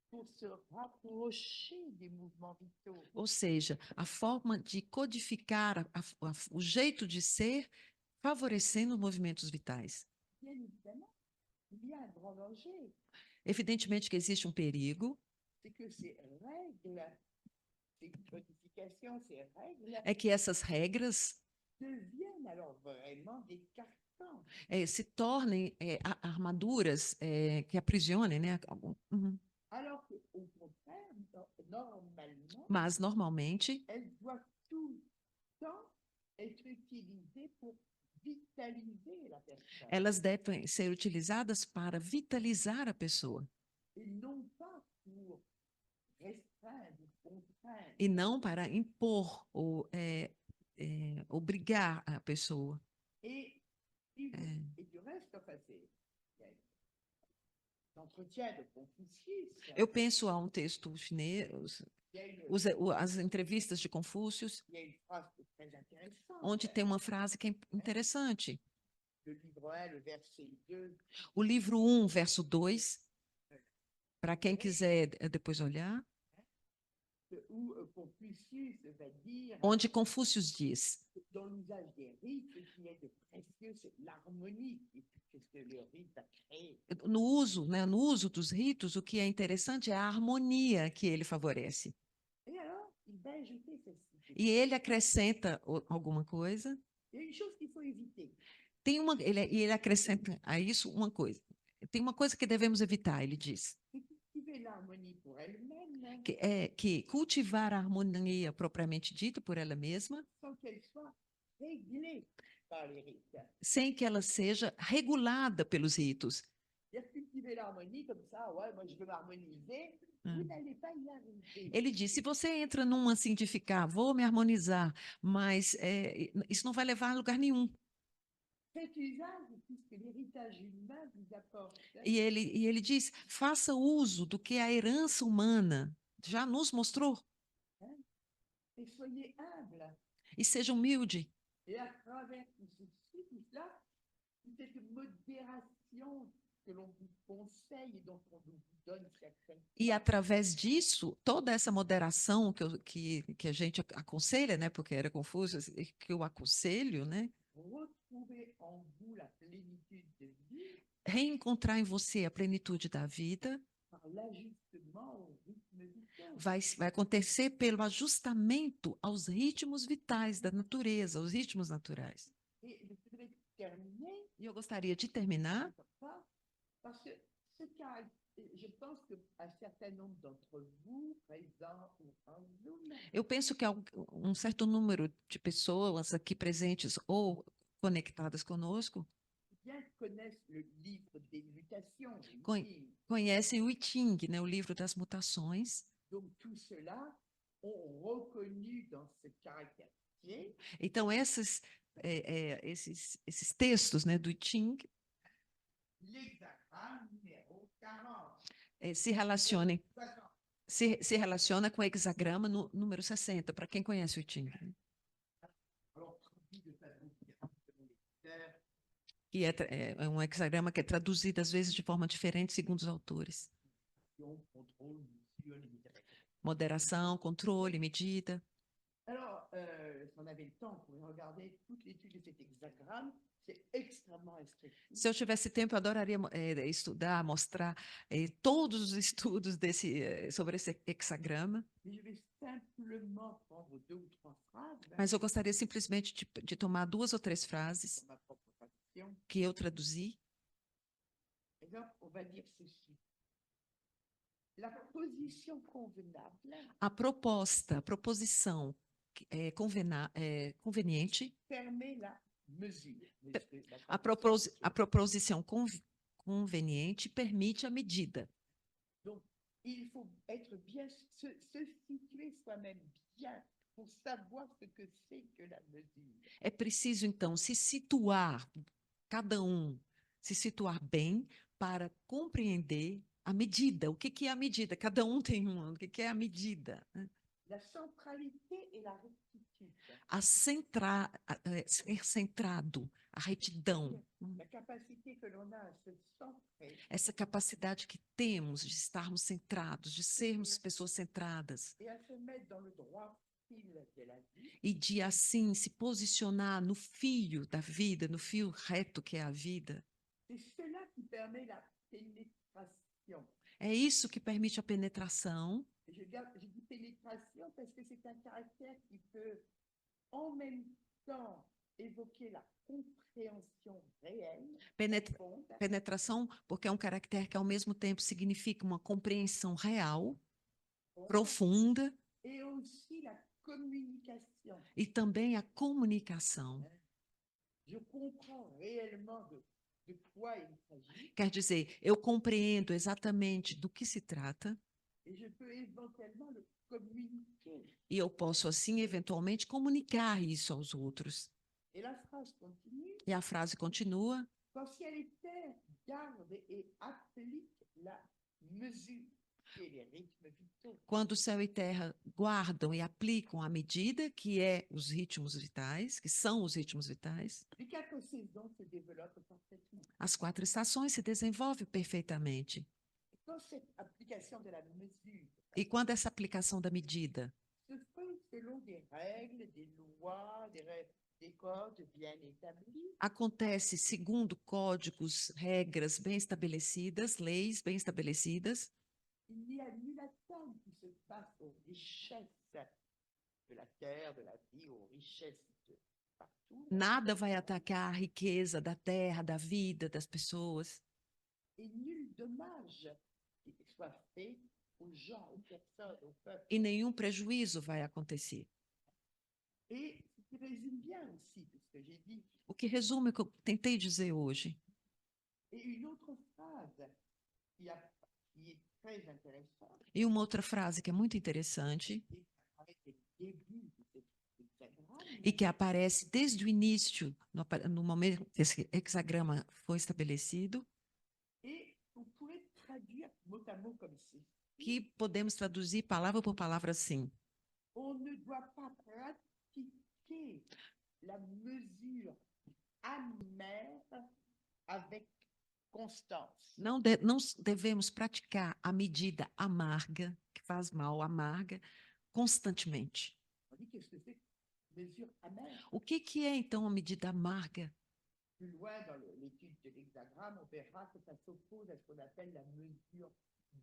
pour se rapprocher des mouvements vitaux. Ou seja, a forma de codificar o jeito de ser, favorecendo movimentos vitais. Bien évidemment, il y a un grand danger, Evidentemente que existe um perigo, c'est que ces règles, ces codifications, ces règles é que essas regras deviennent alors vraiment des carcans. se tornem armaduras que aprisionem, né? Uhum. Alors qu'au contraire, normalement, Mas, normalmente, elles doivent tout le temps être utilisées pour vitaliser la personne elas devem ser utilizadas para vitalizar a pessoa et non pas pour restreindre, contraindre. e não para impor ou obrigar a pessoa. Et, et du reste, enfin, c'est l'entretien de Confucius. Eu penso a um texto chinês, Il y a as entrevistas de Confúcio, il y a une phrase qui est très intéressante. onde tem uma frase que é interessante. Le livre 1, le verset 2, O livro 1, verso 2, para quem quiser depois olhar, où Confucius va dire, onde Confúcio diz: dans l'usage des rites, ce qui est de précieux, c'est l'harmonie que le rite a créée. no uso, né, no uso dos ritos, o que é interessante é a harmonia que ele favorece. Et alors, il va ajouter ceci. E ele acrescenta alguma coisa. Il y a une chose qu'il faut éviter. Ele acrescenta a isso uma coisa. Tem uma coisa que devemos evitar, ele diz. C'est cultiver l'harmonie pour elle-même, Que cultivar a harmonia propriamente dita por ela mesma, sans qu'elle soit réglée par les rites. sem que ela seja regulada pelos ritos. C'est-à-dire cultiver l'harmonie comme ça, ouais, moi je veux m'harmoniser, vous n'allez pas y arriver. Ele diz, se você entra num assim de ficar, vou me harmonizar, mas isso não vai levar a lugar nenhum. Faites usage de tout ce que l'héritage humain vous apporte. E ele diz, faça uso do que a herança humana já nos mostrou Et soyez humble. e seja humilde. Et à travers tout ceci, tout cela, toute cette modération que l'on vous conseille et dont on vous donne certaines E através disso, toda essa moderação que a gente aconselha, né, porque era confuso, que eu aconselho, né, retrouver en vous la plénitude de vie reencontrar em você a plenitude da vida par l'ajustement au rythme vital. vai acontecer pelo ajustamento aos ritmos vitais da natureza, aos ritmos naturais. Et je voudrais terminer E eu gostaria de terminar, comme ça, parce que je pense qu'un certain nombre d'entre vous, présents ou en Zoom, eu penso que um certo número de pessoas aqui presentes ou conectadas conosco bien connaissent le livre des mutations. le Con- livre. conhecem o I Ching, né, o livro das mutações. Donc tout cela ont reconnu dans ce caractère clé Então, esses textos, né, do I Ching l'hexagramme numéro 40. se relacionam 60. se relaciona com o hexagrama número 60, para quem conhece o I Ching, né? Alors, traduit de façon différente selon les auteurs, Que é um hexagrama que é traduzido às vezes de forma diferente segundo os autores. contrôle, mesure, limitation. Moderação, controle, medida. Alors, si on avait le temps, on pourrait regarder toute l'étude de cet hexagramme. c'est extrêmement instructif. Se eu tivesse tempo, eu adoraria estudar, mostrar todos os estudos sobre esse hexagrama, Mais je vais simplement prendre 2 ou 3 phrases mas eu gostaria simplesmente de tomar 2 ou 3 frases dans ma propre traduction. que eu traduzi. Par exemple, on va dire ceci. La position convenable A proposição conveniente, permet la mesure. a proposição conveniente permite a medida. Donc, il faut être bien, se situer soi-même bien pour savoir ce que c'est que la mesure. É preciso, então, se situar, cada um, se situar bem para compreender a medida. O que é a medida? Cada um tem uma. O que é a medida? La centralité et la rectitude. Ser centrado, a retidão. La capacité que l'on a à se centrer Essa capacidade que temos de estarmos centrados, de sermos pessoas centradas. et à se mettre dans le droit fil de la vie. E de, assim, se posicionar no fio da vida, no fio reto que é a vida. C'est cela qui permet la pénétration. É isso que permite a penetração. Je dis pénétration parce que c'est un caractère qui peut en même temps évoquer la compréhension réelle, profonde, Penetração, porque é um caractere que, ao mesmo tempo, significa uma compreensão real, profunda, et aussi la communication. e também a comunicação. Je comprends réellement de quoi il s'agit Quer dizer, eu compreendo exatamente do que se trata et je peux éventuellement le communiquer. e eu posso, assim, eventualmente, comunicar isso aos outros. Et la phrase continue. E a frase continua: Quand ciel et terre gardent et appliquent la mesure et les rythmes vitaux. quando o céu e terra guardam e aplicam a medida, que é os ritmos vitais, que são os ritmos vitais, Les 4 saisons se développent parfaitement. as 4 estações se desenvolvem perfeitamente. Et quand cette application de la mesure E quando essa aplicação da medida se fait selon des règles, des lois, des codes bien établis, acontece segundo códigos, regras bem estabelecidas, leis bem estabelecidas, il n'y a nulle atteinte qui se passe aux richesses de la terre, de la vie, aux richesses de partout. nada vai atacar a riqueza da terra, da vida, das pessoas. Et nul dommage qui soit fait aux gens, aux personnes, au peuple. E nenhum prejuízo vai acontecer. Et ce qui résume bien aussi tout ce que j'ai dit. O que resume o que eu tentei dizer hoje. Et une autre phrase qui est très intéressante, E uma outra frase que é muito interessante et qui apparaît dès le début de cet hexagramme, e que aparece desde o início, no momento que esse hexagrama foi estabelecido, et on pourrait traduire mot à mot comme ceci. que podemos traduzir palavra por palavra assim: On ne doit pas pratiquer la mesure amère avec constance. não devemos praticar a medida amarga, que faz mal, amarga, constantemente. On dit qu'est-ce que c'est que mesure amère? O que é, então, a medida amarga? Plus loin dans l'étude de l'hexagramme, on verra que ça s'oppose à ce qu'on appelle la mesure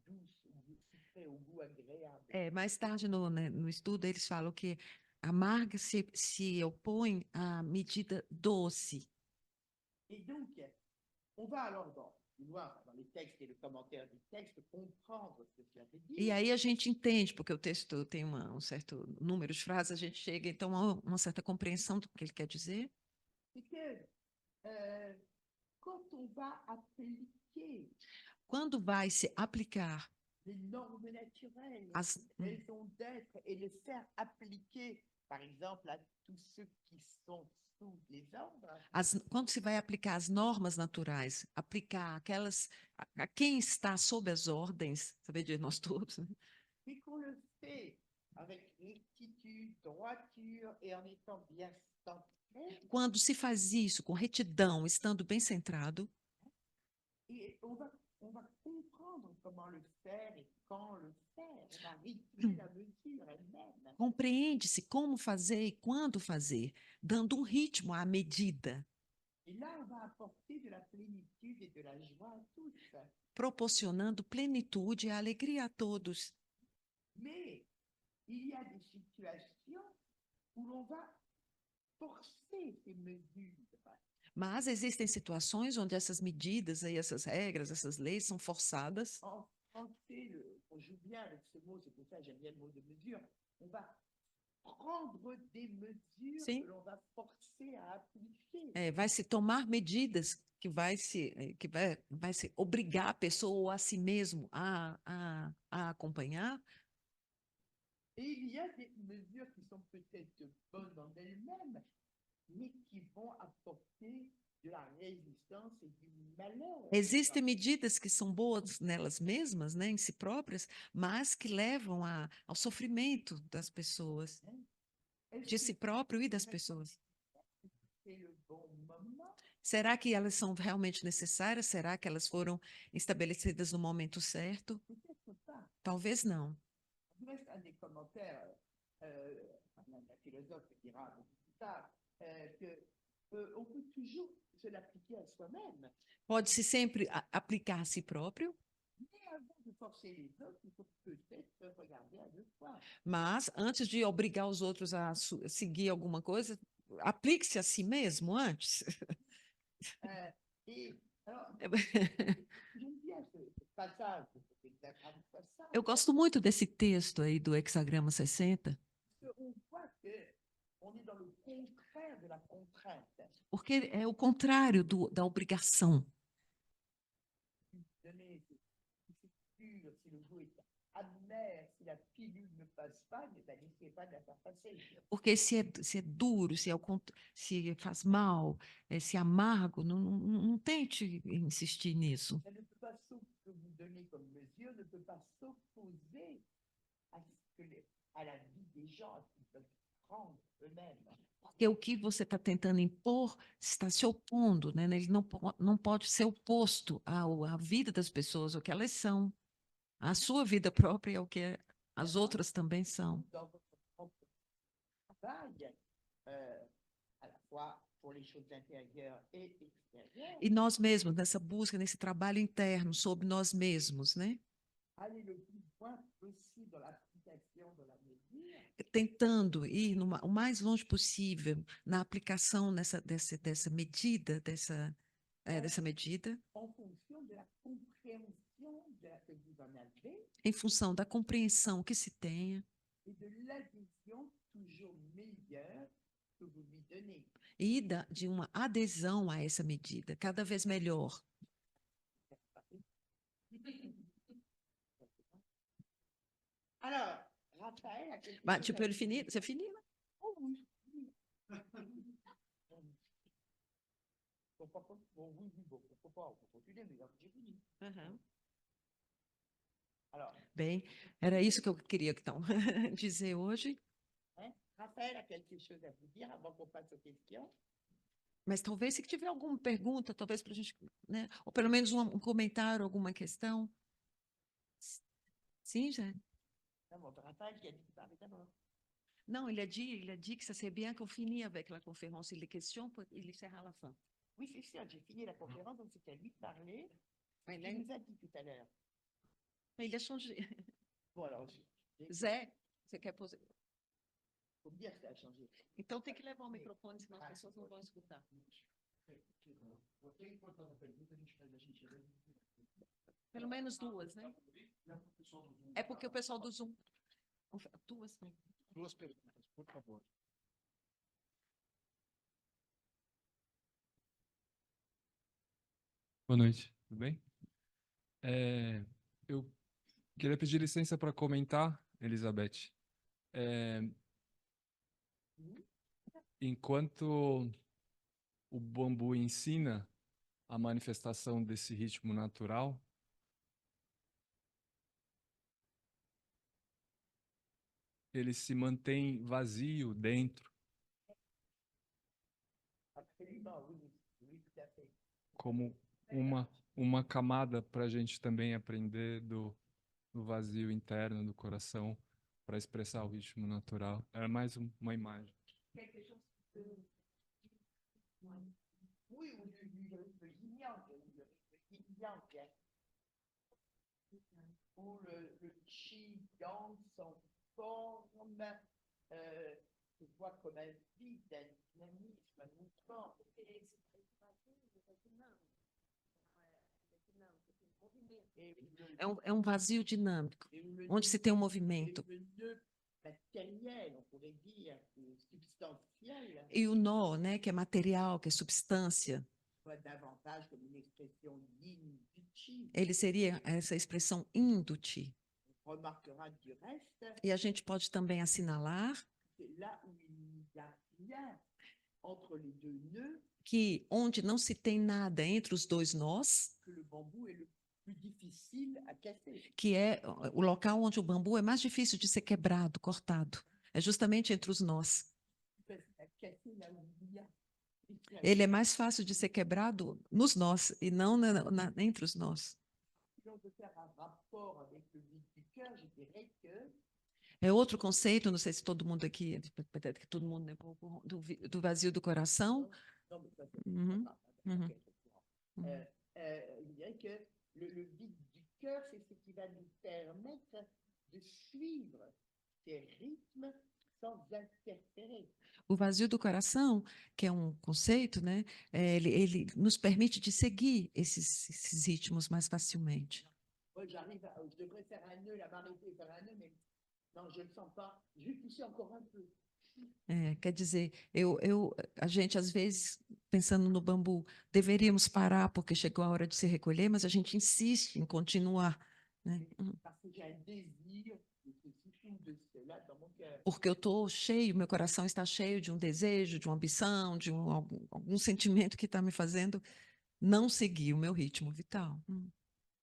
douce, ou sucrée, au goût agréable. Mais tarde no estudo, eles falam que amarga se opõe à medida doce. Et donc, on va alors dans les textes et le commentaire du texte, comprendre ce que cela veut dire. E aí a gente entende, porque o texto tem um certo número de frases, a gente chega, então, a uma certa compreensão do que ele quer dizer. C'est que quand on va appliquer Quando vai se aplicar les normes naturelles, as, raisons d'être, et les faire appliquer, par exemple, à tous ceux qui sont sous les ordres, quando se vai aplicar as normas naturais, aplicar aquelas a quem está sob as ordens, saber de nós todos, né? mais qu'on le fait avec rectitude, droiture et en étant bien centré, Quando se faz isso com retidão, estando bem centrado, et on va comprendre comment le faire et quand le faire. On va rythmer la mesure elle-même. compreende-se como fazer e quando fazer, dando um ritmo à medida. Et là, on va apporter de la plénitude et de la joie à tous. proporcionando plenitude e alegria a todos. Mais il y a des situations où l'on va forcer ces mesures. Mas existem situações onde essas medidas, aí, essas regras, essas leis são forçadas. En français, on joue bien avec ce mot, c'est pour ça que j'aime bien le mot de mesure. On va prendre des mesures Sim. que l'on va forcer à appliquer. Vai se tomar medidas que vai se obrigar a pessoa ou a si mesmo a acompanhar. Et il y a des mesures qui sont peut-être bonnes en elles-mêmes, mais qui vont apporter de la résistance et du malheur. Existem medidas que são boas nelas mesmas, né, em si próprias, mas que levam ao sofrimento das pessoas, Est-ce de que si próprio e das pessoas. c'est le bon moment? Será que elas são realmente necessárias? Será que elas foram estabelecidas no momento certo? Peut-être pas. Talvez não. Je vous laisse un des commentaires, la philosophe dira beaucoup plus tard, qu'on peut toujours se l'appliquer à soi-même. Pode-se sempre aplicar a si próprio, Mais avant de forcer les autres, il faut peut-être regarder à deux fois. mas antes de obrigar os outros a seguir alguma coisa, aplique-se a si mesmo antes. Et alors, j'aime bien ce passage, ce hexagramme 60, Eu gosto muito desse texto aí do hexagrama 60, parce qu'on voit qu'on est dans le contraire de la contrainte. porque é o contrário da obrigação. Donner, si c'est dur, si le goût est amer, si la pilule ne passe pas, ne n'essayez pas de la faire passer. Porque se é duro, se faz mal, se é amargo, não tente insistir nisso. Ça ne peut pas ce que vous donnez comme mesure ne peut pas s'opposer à, à la vie des gens qu'ils peuvent prendre eux-mêmes. Porque o que você está tentando impor está se opondo, né? Ele não pode ser oposto à vida das pessoas, ao que elas são, à sua vida própria e ao que as outras também são. Dans votre propre travail, à la fois pour les choses intérieures et extérieures, E nós mesmos, nessa busca, nesse trabalho interno sobre nós mesmos, né? allez le plus loin possible dans l'application de la mesure, Tentando ir o mais longe possível na aplicação dessa medida, dessa medida, en fonction de la compréhension que vous en avez em função da compreensão que se tenha et de l'adhésion toujours meilleure que vous lui donnez. e de uma adesão a essa medida, cada vez melhor. Alors, Raphaël a quelque Mas, chose tipo, à ele dire. finir, você finir? Oh oui, oui. Bon, oui, oui, bon, pourquoi pas, on peut continuer, mais là, j'ai fini. Alors, Bem, era isso que eu queria, então, dizer hoje. hein, Raphaël a quelque chose à vous dire avant qu'on passe aux questions. Mas talvez, se tiver alguma pergunta, talvez para a gente, né? Ou pelo menos um comentário, alguma questão. Sim, já. Non, bon, Raphaël qui a dit qu'il parlait d'abord. Non, il a dit que ça serait bien qu'on finisse avec la conférence et les questions pour il sert à la fin. Oui, c'est sûr, j'ai fini la conférence, donc c'était à lui de parler. Mais Il nous a dit tout à l'heure. il a changé. Bon, alors, Zé, você quer poser? faut me dire que ça a changé. Então tem que levar o microfone, senão as pessoas não vão escutar. Pelo menos duas, né? É porque o pessoal do Zoom. Duas, né? Duas perguntas, por favor. Boa noite, tudo bem? Eu queria pedir licença para comentar, Elizabeth. Enquanto o bambu ensina a manifestação desse ritmo natural, ele se mantém vazio dentro, Absolument, oui, oui, tout à fait. como uma camada para a gente também aprender do vazio interno do coração para expressar o ritmo natural. Era mais uma imagem. Quelque chose que... Oui, ou le yin-yang, le yin-yang, hein, où le qi-yang s'enforme, se voit comme un vide, un dynamisme, un mouvement. É um vazio dinâmico, Et le onde se tem um movimento. et le nœud matériel, on pourrait dire, substantiel, E o nó, né, que é material, que é substância, soit davantage comme une expression yin du qi. ele seria essa expressão yin do Qi. On remarquera du reste E a gente pode também assinalar que là où il n'y a rien entre les deux nœuds, que onde não se tem nada entre os dois nós, que le bambou est le plus difficile à casser. que é o local onde o bambu é mais difícil de ser quebrado, cortado, é justamente entre os nós. Parce qu'à casser là où il y a. Ele é mais fácil de ser quebrado nos nós e não entre os nós. Si on veut faire un rapport avec le vide du cœur, je dirais que É outro conceito, não sei se todo mundo aqui, que todo mundo, né, do vazio do coração. non, mais ça, c'est Mhm, pas grave, mhm, ok, je comprends. Je dirais que le vide du cœur, c'est ce qui va nous permettre de suivre ces rythmes sans interférer. O vazio do coração, que é um conceito, né, ele nos permite de seguir esses ritmos mais facilmente. Moi, je devrais faire un nœud, là, m'arrêter et faire un nœud, mais non, je ne le sens pas. Je vais pousser encore un peu. Quer dizer, a gente, às vezes, pensando no bambu, deveríamos parar porque chegou a hora de se recolher, mas a gente insiste em continuar, né? Parce que j'ai un désir de ceci ou de cela dans mon cœur. Porque eu estou cheio, meu coração está cheio de um desejo, de uma ambição, de algum sentimento que está me fazendo não seguir o meu ritmo vital.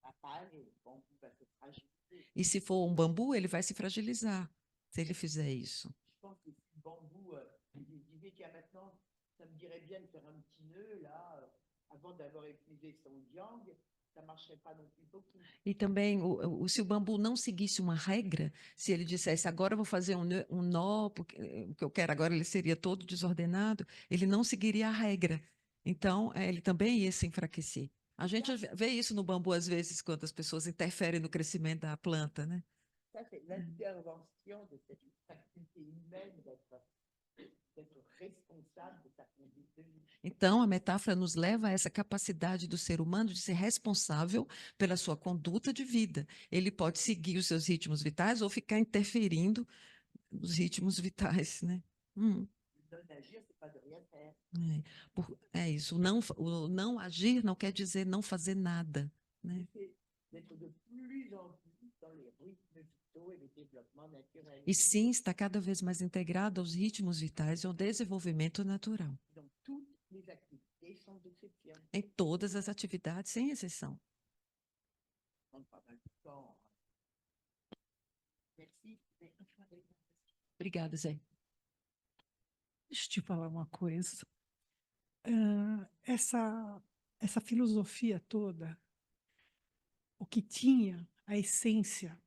À part, le bambou va se fragiliser. E se for um bambu, ele vai se fragilizar se ele fizer isso. Je pense que si le bambou disait qu'il y a maintenant, ça me dirait bien de faire un petit nœud là, avant d'avoir épuisé son yang, ça ne marcherait pas non plus beaucoup. E também, se o bambu não seguisse uma regra, se ele dissesse, agora eu vou fazer um nó, porque o que eu quero agora ele seria todo desordenado, ele não seguiria a regra. Então, ele também ia se enfraquecer. A gente vê isso no bambu, às vezes, quando as pessoas interferem no crescimento da planta, né? Ça, c'est l'intervention de cette faculté humaine d'être responsable de sa conduite de vie. Então, a metáfora nos leva a essa capacidade do ser humano de ser responsável pela sua conduta de vida. Ele pode seguir os seus ritmos vitais ou ficar interferindo nos ritmos vitais, né? Le non-agir, c'est pas de rien faire. É isso. O não agir não quer dizer não fazer nada, né? C'est d'être de plus en plus dans les rythmes vitaux et le développement naturel. E sim, está cada vez mais integrado aos ritmos vitais e ao desenvolvimento natural, Donc, toutes les activités sans exception. em todas as atividades, sem exceção. On prend pas mal de temps. Merci. Obrigada, Zé. Deixa eu te falar uma coisa. Essa filosofia toda, o que tinha, a essência,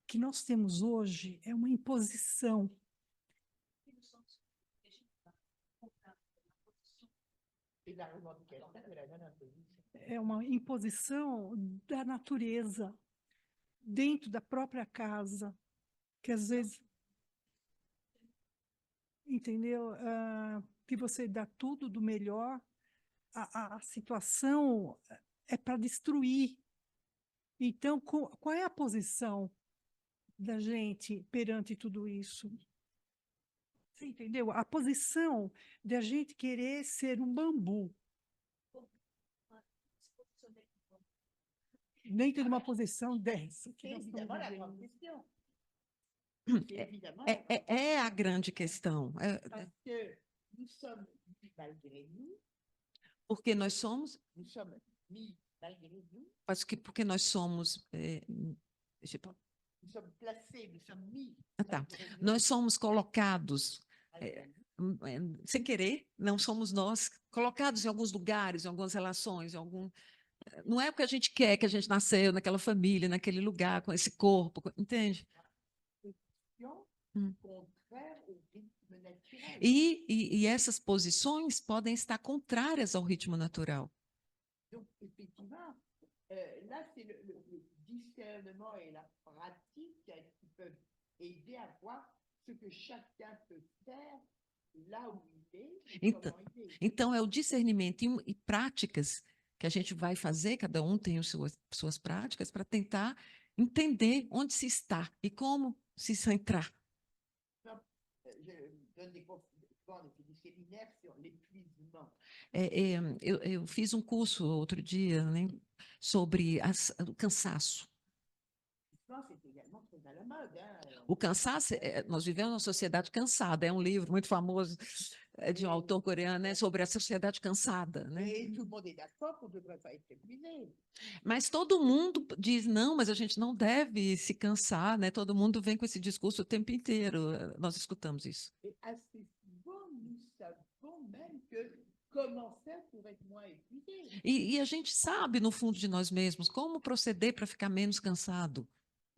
que nós temos hoje é uma imposição. Et la revendication de la non-imposition. É uma imposição da natureza, dentro da própria casa, que às vezes, entendeu? Que você dá tudo do melhor, a situação é para destruir. Então, qual é a posição da gente perante tudo isso? Você entendeu? A posição da gente querer ser um bambu. Dentro de uma posição dessa. que C'est nós estamos évidemment la vivendo. grande question. C'est évidemment la grande É a grande questão, Parce que nous sommes mis malgré nous, porque nós somos, malgré nous, porque nós somos, nous sommes placés, nous sommes mis. tá. malgré nous, Nós somos colocados malgré nous. sem querer, não somos nós, colocados em alguns lugares, em algumas relações, não é porque a gente quer que a gente nasceu naquela família, naquele lugar, com esse corpo, entende? Question Hum. contraire au rythme rythme naturel. E essas posições podem estar contrárias ao ritmo natural. Donc, effectivement, là, c'est le discernement et la pratique qui peuvent aider à voir ce que chacun peut faire là où il est et Então, comment il est. então é o discernimento e práticas que a gente vai fazer, cada um tem as suas práticas, para tentar entender onde se está e como se centrar. Je donne des cours, des séminaires sur l'épuisement. Eu fiz um curso outro dia, né, sobre o cansaço. L'épuisement, c'est également très à la mode. Hein. O cansaço, nós vivemos numa sociedade cansada. É um livro muito famoso de um autor coreano, né, sobre a sociedade cansada, né? Et tout le monde est d'accord qu'on ne devrait pas être épuisé. Mas todo mundo diz, não, mas a gente não deve se cansar, né? Todo mundo vem com esse discurso o tempo inteiro. Nós escutamos isso. Et assez souvent, nous savons même que comment faire pour être moins épuisé. E a gente sabe, no fundo de nós mesmos, como proceder para ficar menos cansado.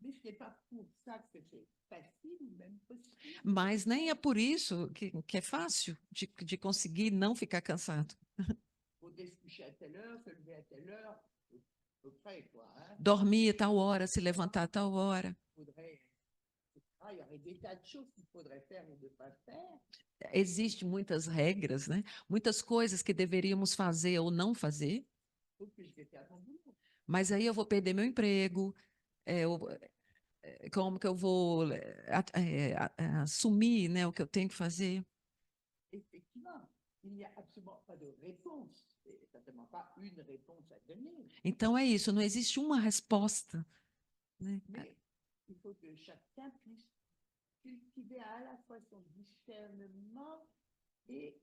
Mais ce n'est pas pour ça que c'est facile ou même possible. Mas nem é por isso que é fácil de conseguir não ficar cansado. Faudrait se coucher à telle heure, se lever à telle heure, à peu près, quoi. Hein. Dormir a tal hora, se levantar a tal hora. Faudrait, il y aurait des tas de choses qu'il faudrait faire ou ne pas faire. Existem muitas regras, né? Muitas coisas que deveríamos fazer ou não fazer, Sauf que je vais faire mon boulot. mas aí eu vou perder meu emprego, como que eu vou assumir, né, o que eu tenho que fazer? Effectivement, il n'y a absolument pas de réponse, et certainement pas une réponse à donner. Então é isso, não existe uma resposta, né? Mais il faut que chacun puisse cultiver à la fois son discernement et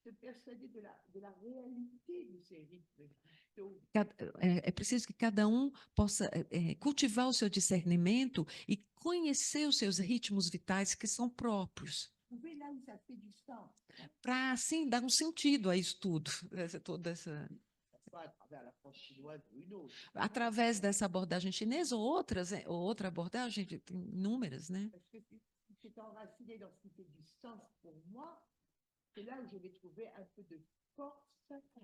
se persuader de la réalité de ces rythmes vitaux. É preciso que cada um possa cultivar o seu discernimento e conhecer os seus ritmos vitais que são próprios, Trouver là où ça fait du sens, para assim dar um sentido a isso tudo, toda essa, soit à travers l'approche chinoise ou une autre. através dessa abordagem chinesa ou outras, ou outra abordagem, tem inúmeras, né? Parce que si c'est enraciné dans ce qui fait du sens pour moi, c'est là où je vais trouver un peu de force.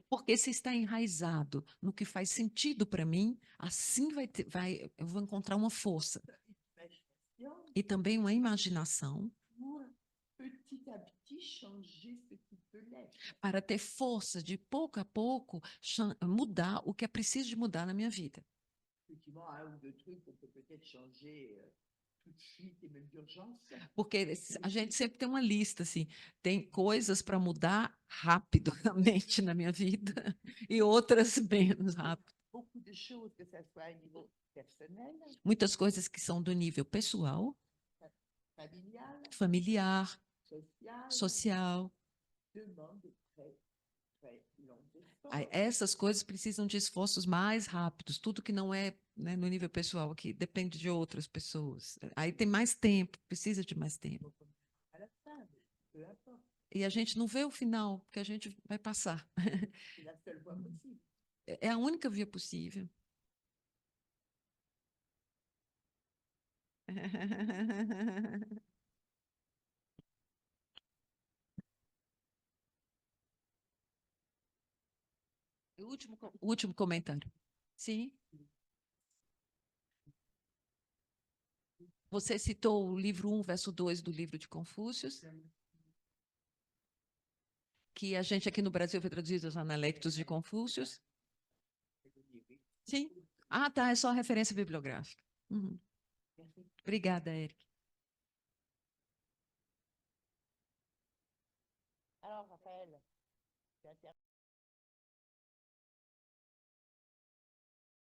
Porque se está enraizado no que faz sentido para mim, assim eu vou encontrar uma força Imagination e também uma imaginação pour petit à petit changer ce qui peut l'être. para ter força de pouco a pouco mudar o que é preciso de mudar na minha vida. Effectivement, un ou deux trucs qu'on peut peut-être changer tout de suite et même d'urgence. Porque a gente sempre tem uma lista, assim, tem coisas para mudar rapidamente na minha vida e outras menos rápido. Beaucoup de choses, que ça soit à niveau personnel, Muitas coisas que são do nível pessoal, familial, familiar, social, social. demandent de très, très longs efforts. Essas coisas precisam de esforços mais rápidos. Tudo que não é, né, no nível pessoal aqui depende de outras pessoas. Aí tem mais tempo, precisa de mais tempo. Donc, à la fin, peu importe, E a gente não vê o final, porque a gente vai passar. c'est la seule voie possible. É a única via possível. O último comentário. Sim. Você citou o livro 1, verso 2 do livro de Confúcios, que a gente aqui no Brasil foi traduzido os Analectos de Confúcios. Sim. Ah, tá, é só referência bibliográfica. Uhum. Obrigada, Eric. Alors,